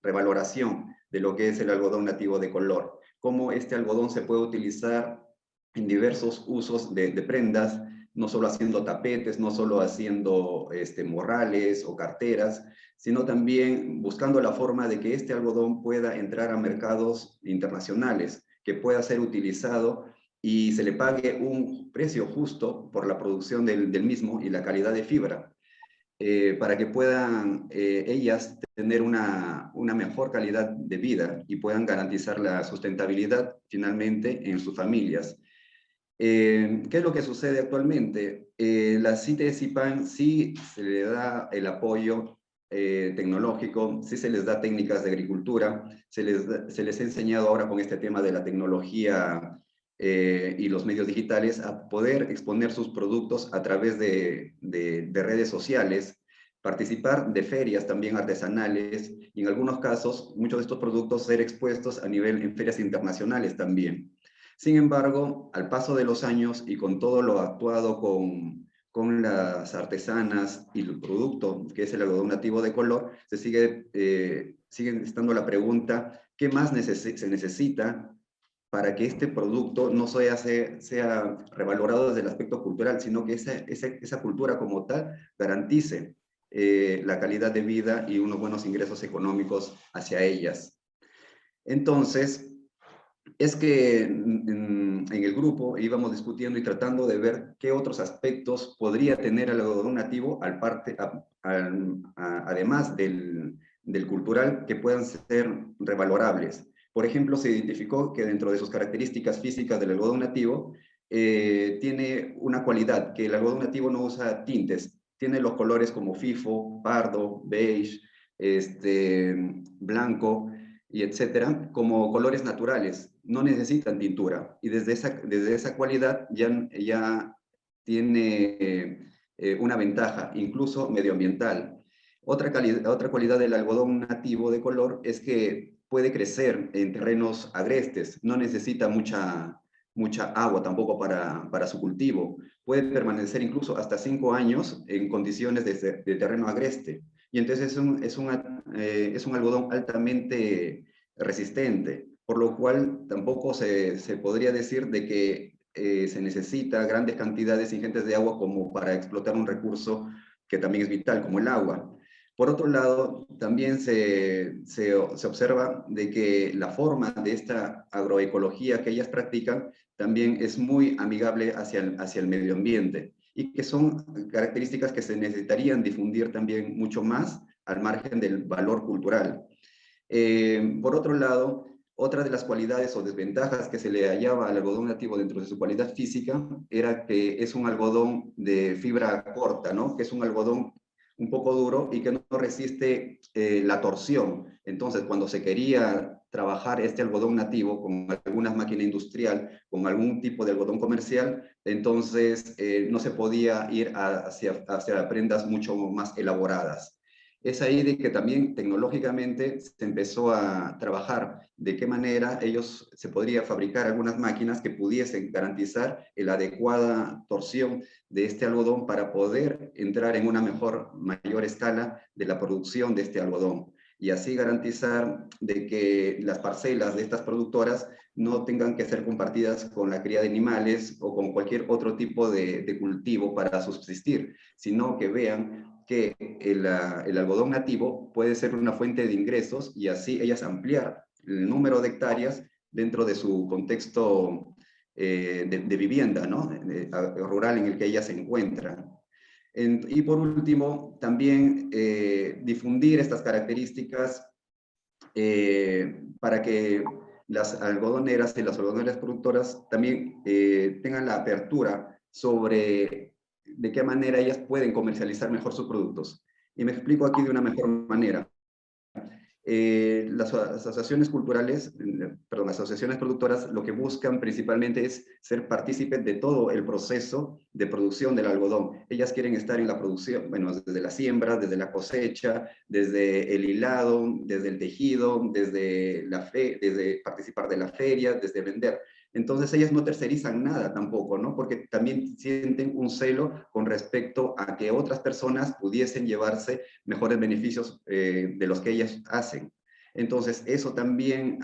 [SPEAKER 10] revaloración de lo que es el algodón nativo de color, cómo este algodón se puede utilizar en diversos usos de prendas, no solo haciendo tapetes, no solo haciendo morrales o carteras, sino también buscando la forma de que este algodón pueda entrar a mercados internacionales, que pueda ser utilizado y se le pague un precio justo por la producción del mismo y la calidad de fibra, para que puedan ellas tener una mejor calidad de vida y puedan garantizar la sustentabilidad finalmente en sus familias. ¿Qué es lo que sucede actualmente? La CITES y PAN sí se le da el apoyo tecnológico, sí se les da técnicas de agricultura, se les ha enseñado ahora con este tema de la tecnología y los medios digitales a poder exponer sus productos a través de redes sociales, participar de ferias también artesanales y en algunos casos muchos de estos productos ser expuestos en ferias internacionales también. Sin embargo, al paso de los años y con todo lo actuado con las artesanas y el producto, que es el algodón nativo de color, sigue estando la pregunta, ¿qué más se necesita para que este producto no sea revalorado desde el aspecto cultural, sino que esa cultura como tal garantice la calidad de vida y unos buenos ingresos económicos hacia ellas? Entonces, es que en el grupo íbamos discutiendo y tratando de ver qué otros aspectos podría tener el algodón nativo, además del cultural, que puedan ser revalorables. Por ejemplo, se identificó que dentro de sus características físicas del algodón nativo, tiene una cualidad, que el algodón nativo no usa tintes, tiene los colores como FIFO, pardo, beige, blanco, y etcétera, como colores naturales, no necesitan tintura, y desde esa cualidad ya tiene una ventaja, incluso medioambiental. Otra cualidad del algodón nativo de color es que puede crecer en terrenos agrestes, no necesita mucha agua tampoco para su cultivo, puede permanecer incluso hasta 5 años en condiciones de terreno agreste. Y entonces es un algodón altamente resistente, por lo cual tampoco se podría decir de que se necesita grandes cantidades ingentes de agua como para explotar un recurso que también es vital, como el agua. Por otro lado, también se observa de que la forma de esta agroecología que ellas practican también es muy amigable hacia el medio ambiente, y que son características que se necesitarían difundir también mucho más al margen del valor cultural. Por otro lado, otra de las cualidades o desventajas que se le hallaba al algodón nativo dentro de su cualidad física era que es un algodón de fibra corta, ¿no? Que es un algodón un poco duro y que no resiste la torsión. Entonces, cuando se quería trabajar este algodón nativo con alguna máquina industrial, con algún tipo de algodón comercial, entonces no se podía ir hacia prendas mucho más elaboradas. Es ahí de que también tecnológicamente se empezó a trabajar de qué manera se podría fabricar algunas máquinas que pudiesen garantizar la adecuada torsión de este algodón para poder entrar en una mayor escala de la producción de este algodón. y así garantizar de que las parcelas de estas productoras no tengan que ser compartidas con la cría de animales o con cualquier otro tipo de cultivo para subsistir, sino que vean que el algodón nativo puede ser una fuente de ingresos y así ellas ampliar el número de hectáreas dentro de su contexto de vivienda, ¿no? Rural en el que ellas se encuentran. Y por último, también difundir estas características para que las algodoneras y las algodoneras productoras también tengan la apertura sobre de qué manera ellas pueden comercializar mejor sus productos. Y me explico aquí de una mejor manera. Las asociaciones culturales, perdón, las asociaciones productoras lo que buscan principalmente es ser partícipes de todo el proceso de producción del algodón. Ellas quieren estar en la producción, bueno, desde la siembra, desde la cosecha, desde el hilado, desde el tejido, desde participar de la feria, desde vender. Entonces ellas no tercerizan nada tampoco, ¿no? Porque también sienten un celo con respecto a que otras personas pudiesen llevarse mejores beneficios de los que ellas hacen. Entonces eso también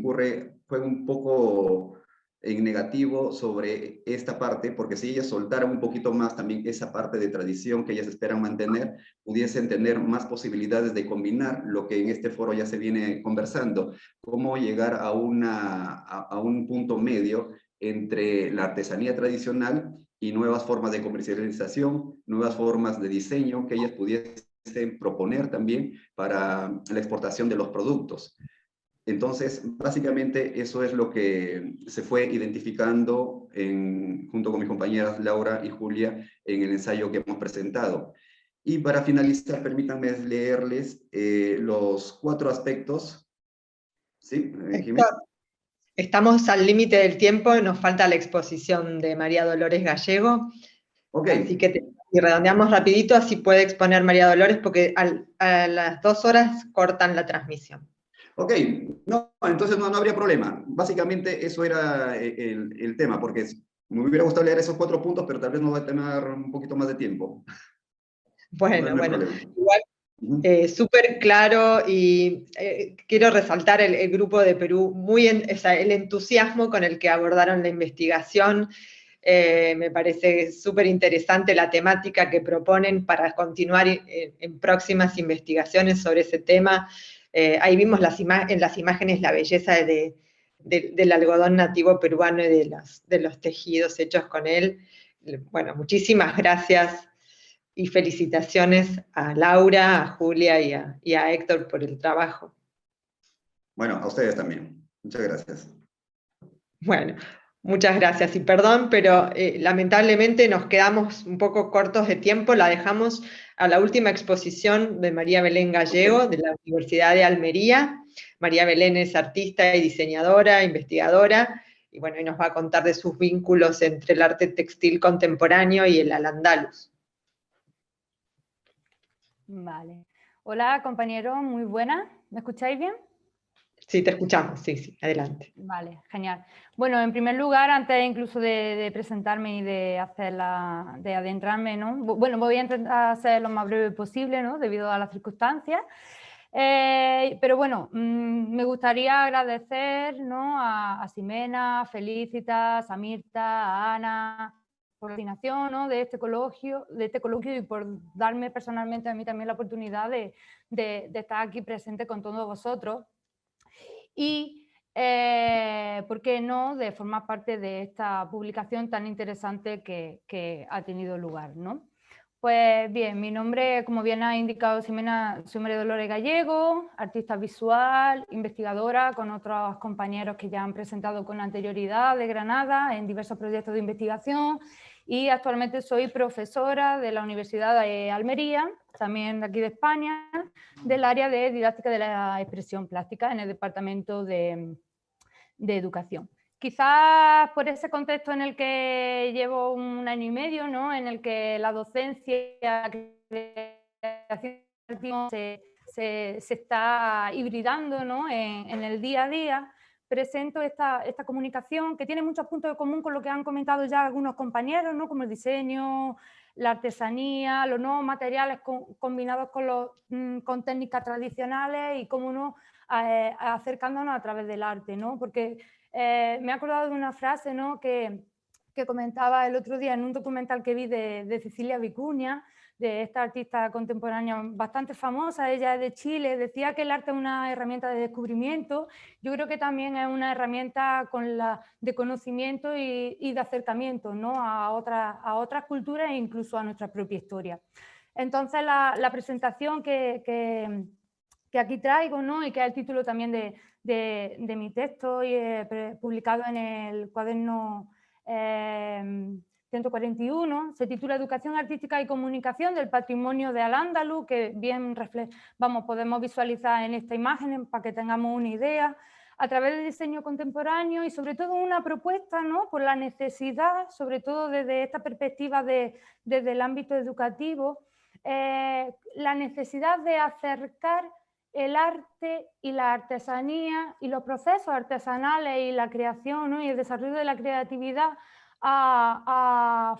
[SPEAKER 10] juega un poco en negativo sobre esta parte, porque si ellas soltaran un poquito más también esa parte de tradición que ellas esperan mantener, pudiesen tener más posibilidades de combinar lo que en este foro ya se viene conversando, cómo llegar a un punto medio entre la artesanía tradicional y nuevas formas de comercialización, nuevas formas de diseño que ellas pudiesen proponer también para la exportación de los productos. Entonces, básicamente eso es lo que se fue identificando junto con mis compañeras Laura y Julia en el ensayo que hemos presentado. Y para finalizar, permítanme leerles los 4 aspectos. ¿Sí?
[SPEAKER 1] Estamos al límite del tiempo, nos falta la exposición de María Dolores Gallego. Okay. Así que si redondeamos rapidito, así puede exponer María Dolores, porque a las 2 horas cortan la transmisión.
[SPEAKER 10] Ok, no, entonces no habría problema. Básicamente eso era el tema, porque me hubiera gustado leer esos 4 puntos, pero tal vez nos va a tomar un poquito más de tiempo.
[SPEAKER 1] Bueno, no bueno, igual súper claro, y quiero resaltar el grupo de Perú, el entusiasmo con el que abordaron la investigación. Me parece súper interesante la temática que proponen para continuar en próximas investigaciones sobre ese tema. Ahí vimos en las imágenes la belleza del algodón nativo peruano y de los tejidos hechos con él. Bueno, muchísimas gracias y felicitaciones a Laura, a Julia y a Héctor por el trabajo.
[SPEAKER 10] Bueno, a ustedes también. Muchas gracias.
[SPEAKER 1] Bueno, muchas gracias. Y perdón, pero lamentablemente nos quedamos un poco cortos de tiempo. La dejamos a la última exposición de María Belén Gallego, de la Universidad de Almería. María Belén es artista y diseñadora, investigadora, y bueno, y nos va a contar de sus vínculos entre el arte textil contemporáneo y el al-Andalus.
[SPEAKER 11] Vale. Hola, compañeros, muy buenas. ¿Me escucháis bien?
[SPEAKER 1] Sí, te escuchamos, sí, adelante.
[SPEAKER 11] Vale, genial. Bueno, en primer lugar, antes incluso de presentarme y de adentrarme, ¿no? Bueno, voy a intentar ser lo más breve posible, ¿no? Debido a las circunstancias. Pero bueno, me gustaría agradecer, ¿no? a Ximena, Felicitas, a Mirta, a Ana, por la coordinación, ¿no? de este coloquio y por darme personalmente a mí también la oportunidad de estar aquí presente con todos vosotros. Y, ¿por qué no?, de formar parte de esta publicación tan interesante que ha tenido lugar, ¿no? Pues bien, mi nombre, como bien ha indicado Ximena, soy María Dolores Gallego, artista visual, investigadora, con otros compañeros que ya han presentado con anterioridad de Granada en diversos proyectos de investigación, y actualmente soy profesora de la Universidad de Almería, también de aquí de España, del área de didáctica de la expresión plástica en el Departamento de Educación. Quizás por ese contexto en el que llevo 1 año y medio, ¿no? En el que la docencia se está hibridando, ¿no? en el día a día, presento esta comunicación que tiene muchos puntos en común con lo que han comentado ya algunos compañeros, ¿no? Como el diseño, la artesanía, los nuevos materiales combinados con técnicas tradicionales y, cómo no, acercándonos a través del arte, ¿no? Porque me he acordado de una frase, ¿no? que comentaba el otro día en un documental que vi de Cecilia Vicuña, de esta artista contemporánea bastante famosa. Ella es de Chile, decía que el arte es una herramienta de descubrimiento. Yo creo que también es una herramienta de conocimiento y de acercamiento, ¿no? a otras culturas e incluso a nuestra propia historia. Entonces la presentación que aquí traigo, ¿no? Y que es el título también de mi texto y publicado en el cuaderno 141, se titula Educación Artística y Comunicación del Patrimonio de Al-Ándalus, que bien podemos visualizar en esta imagen para que tengamos una idea, a través del diseño contemporáneo y sobre todo una propuesta, ¿no? Por la necesidad, sobre todo desde esta perspectiva desde el ámbito educativo, la necesidad de acercar el arte y la artesanía y los procesos artesanales y la creación, ¿no? Y el desarrollo de la creatividad a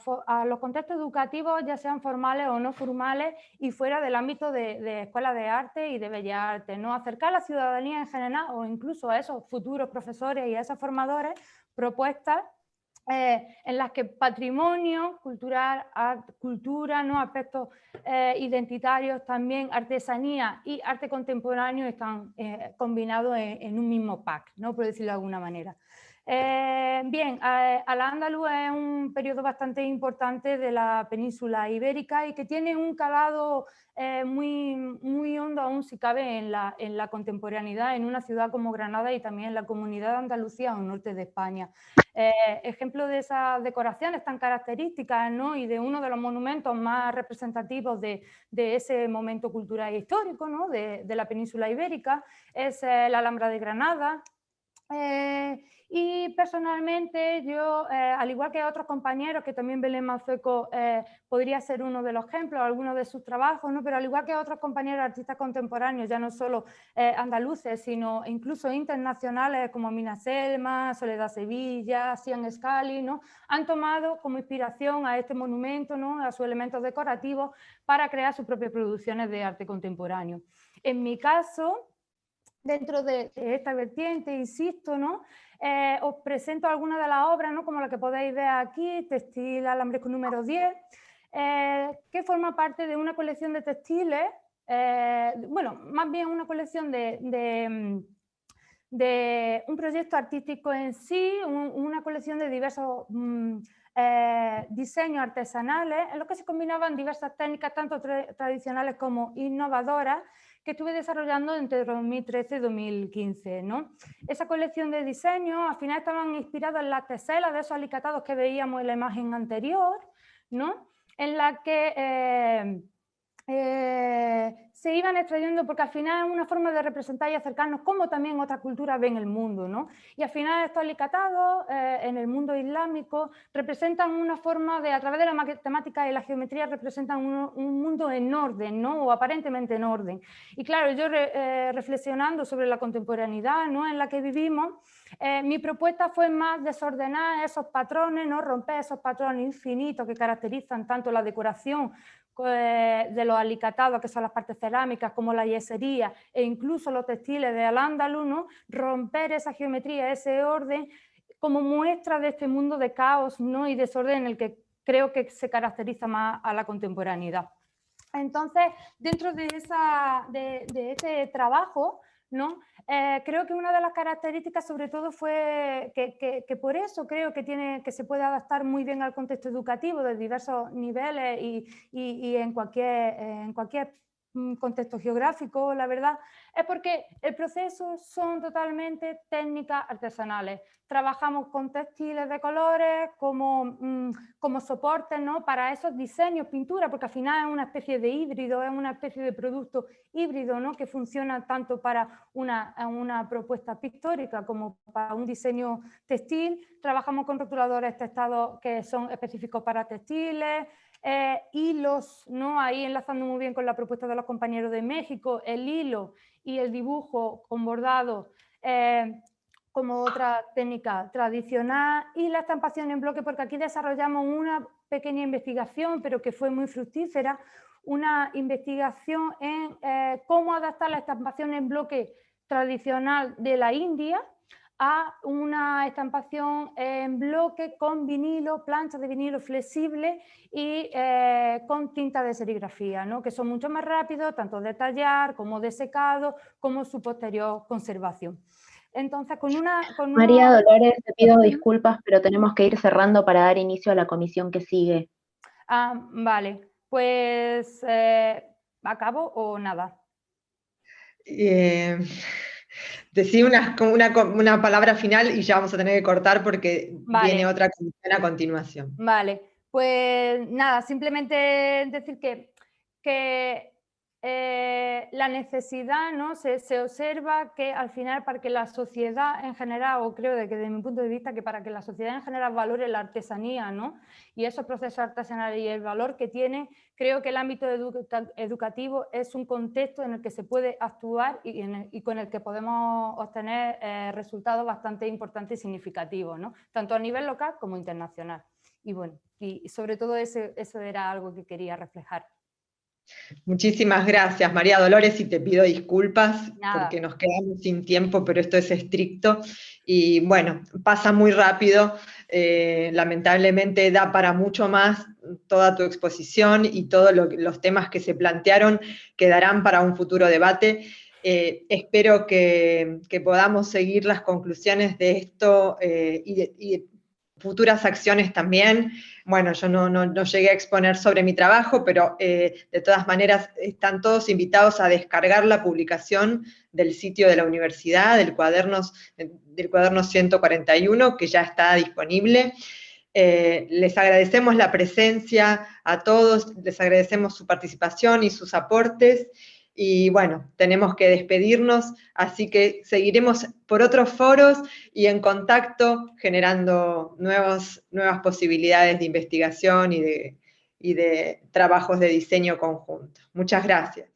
[SPEAKER 11] los contextos educativos, ya sean formales o no formales, y fuera del ámbito de escuelas de arte y de bellas artes, ¿no? Acercar a la ciudadanía en general o incluso a esos futuros profesores y a esos formadores propuestas en las que patrimonio cultural, cultura, ¿no? Aspectos identitarios también, artesanía y arte contemporáneo están combinados en un mismo pack, ¿no? Por decirlo de alguna manera. Bien, Al-Ándalus es un periodo bastante importante de la península ibérica y que tiene un calado muy hondo aún, si cabe, en la contemporaneidad, en una ciudad como Granada y también en la comunidad de Andalucía o norte de España. Ejemplo de esas decoraciones tan características, ¿no? Y de uno de los monumentos más representativos de ese momento cultural e histórico, ¿no? de la península ibérica es la Alhambra de Granada. Y personalmente yo, al igual que otros compañeros, que también Belén Manzueco podría ser uno de los ejemplos, algunos de sus trabajos, ¿no? Pero al igual que otros compañeros artistas contemporáneos, ya no solo andaluces, sino incluso internacionales como Mina Selma, Soledad Sevilla, Sian Scali, ¿no? Han tomado como inspiración a este monumento, ¿no? A sus elementos decorativos para crear sus propias producciones de arte contemporáneo. En mi caso, dentro de esta vertiente, insisto, ¿no? Os presento algunas de las obras, ¿no? Como la que podéis ver aquí, Textil Alambresco número 10, que forma parte de una colección de textiles, bueno, más bien una colección de un proyecto artístico en sí, una colección de diversos diseños artesanales, en los que se combinaban diversas técnicas, tanto tradicionales como innovadoras, que estuve desarrollando entre 2013 y 2015, ¿no? Esa colección de diseños al final estaban inspiradas en las teselas de esos alicatados que veíamos en la imagen anterior, ¿no? En la que se iban extrayendo, porque al final es una forma de representar y acercarnos cómo también otras culturas ven el mundo, ¿no? Y al final estos alicatados en el mundo islámico representan una forma de, a través de la matemática y la geometría, representan un mundo en orden, ¿no? O aparentemente en orden. Y claro, yo reflexionando sobre la contemporaneidad, ¿no? En la que vivimos, mi propuesta fue más desordenar esos patrones, ¿no? Romper esos patrones infinitos que caracterizan tanto la decoración de los alicatados, que son las partes cerámicas, como la yesería e incluso los textiles de Al-Ándalus, ¿no? Romper esa geometría, ese orden, como muestra de este mundo de caos, ¿no? Y desorden en el que creo que se caracteriza más a la contemporaneidad. Entonces, dentro de ese trabajo, ¿no? Creo que una de las características sobre todo fue que por eso creo que se puede adaptar muy bien al contexto educativo de diversos niveles y en cualquier contexto geográfico, la verdad, es porque el proceso son totalmente técnicas artesanales. Trabajamos con textiles de colores como soportes, ¿no? Para esos diseños, pintura, porque al final es una especie de híbrido, es una especie de producto híbrido, ¿no? Que funciona tanto para una propuesta pictórica como para un diseño textil. Trabajamos con rotuladores testados que son específicos para textiles, hilos, ¿no? Ahí enlazando muy bien con la propuesta de los compañeros de México, el hilo y el dibujo con bordado como otra técnica tradicional, y la estampación en bloque, porque aquí desarrollamos una pequeña investigación, pero que fue muy fructífera, una investigación en cómo adaptar la estampación en bloque tradicional de la India a una estampación en bloque con vinilo, planchas de vinilo flexible y con tinta de serigrafía, ¿no? Que son mucho más rápidos, tanto de tallar como de secado, como su posterior conservación. Entonces,
[SPEAKER 12] María Dolores, te pido disculpas, pero tenemos que ir cerrando para dar inicio a la comisión que sigue.
[SPEAKER 11] Vale, pues ¿acabo o nada?
[SPEAKER 1] Decí una palabra final y ya vamos a tener que cortar porque viene otra comisión a continuación.
[SPEAKER 11] Vale, pues nada, simplemente decir que la necesidad, ¿no? Se observa que al final, para que la sociedad en general, o creo que desde mi punto de vista, que para que la sociedad en general valore la artesanía, ¿no? Y esos procesos artesanales y el valor que tiene, creo que el ámbito educativo es un contexto en el que se puede actuar y con el que podemos obtener resultados bastante importantes y significativos, ¿no? Tanto a nivel local como internacional. Y bueno, y sobre todo eso era algo que quería reflejar.
[SPEAKER 1] Muchísimas gracias, María Dolores, y te pido disculpas porque nos quedamos sin tiempo, pero esto es estricto y bueno, pasa muy rápido, lamentablemente da para mucho más toda tu exposición y todos los temas que se plantearon quedarán para un futuro debate. Espero que podamos seguir las conclusiones de esto y futuras acciones también. Bueno, yo no llegué a exponer sobre mi trabajo, pero de todas maneras están todos invitados a descargar la publicación del sitio de la universidad, del cuaderno 141, que ya está disponible. Les agradecemos la presencia a todos, les agradecemos su participación y sus aportes. Y bueno, tenemos que despedirnos, así que seguiremos por otros foros y en contacto, generando nuevas posibilidades de investigación y de trabajos de diseño conjunto. Muchas gracias.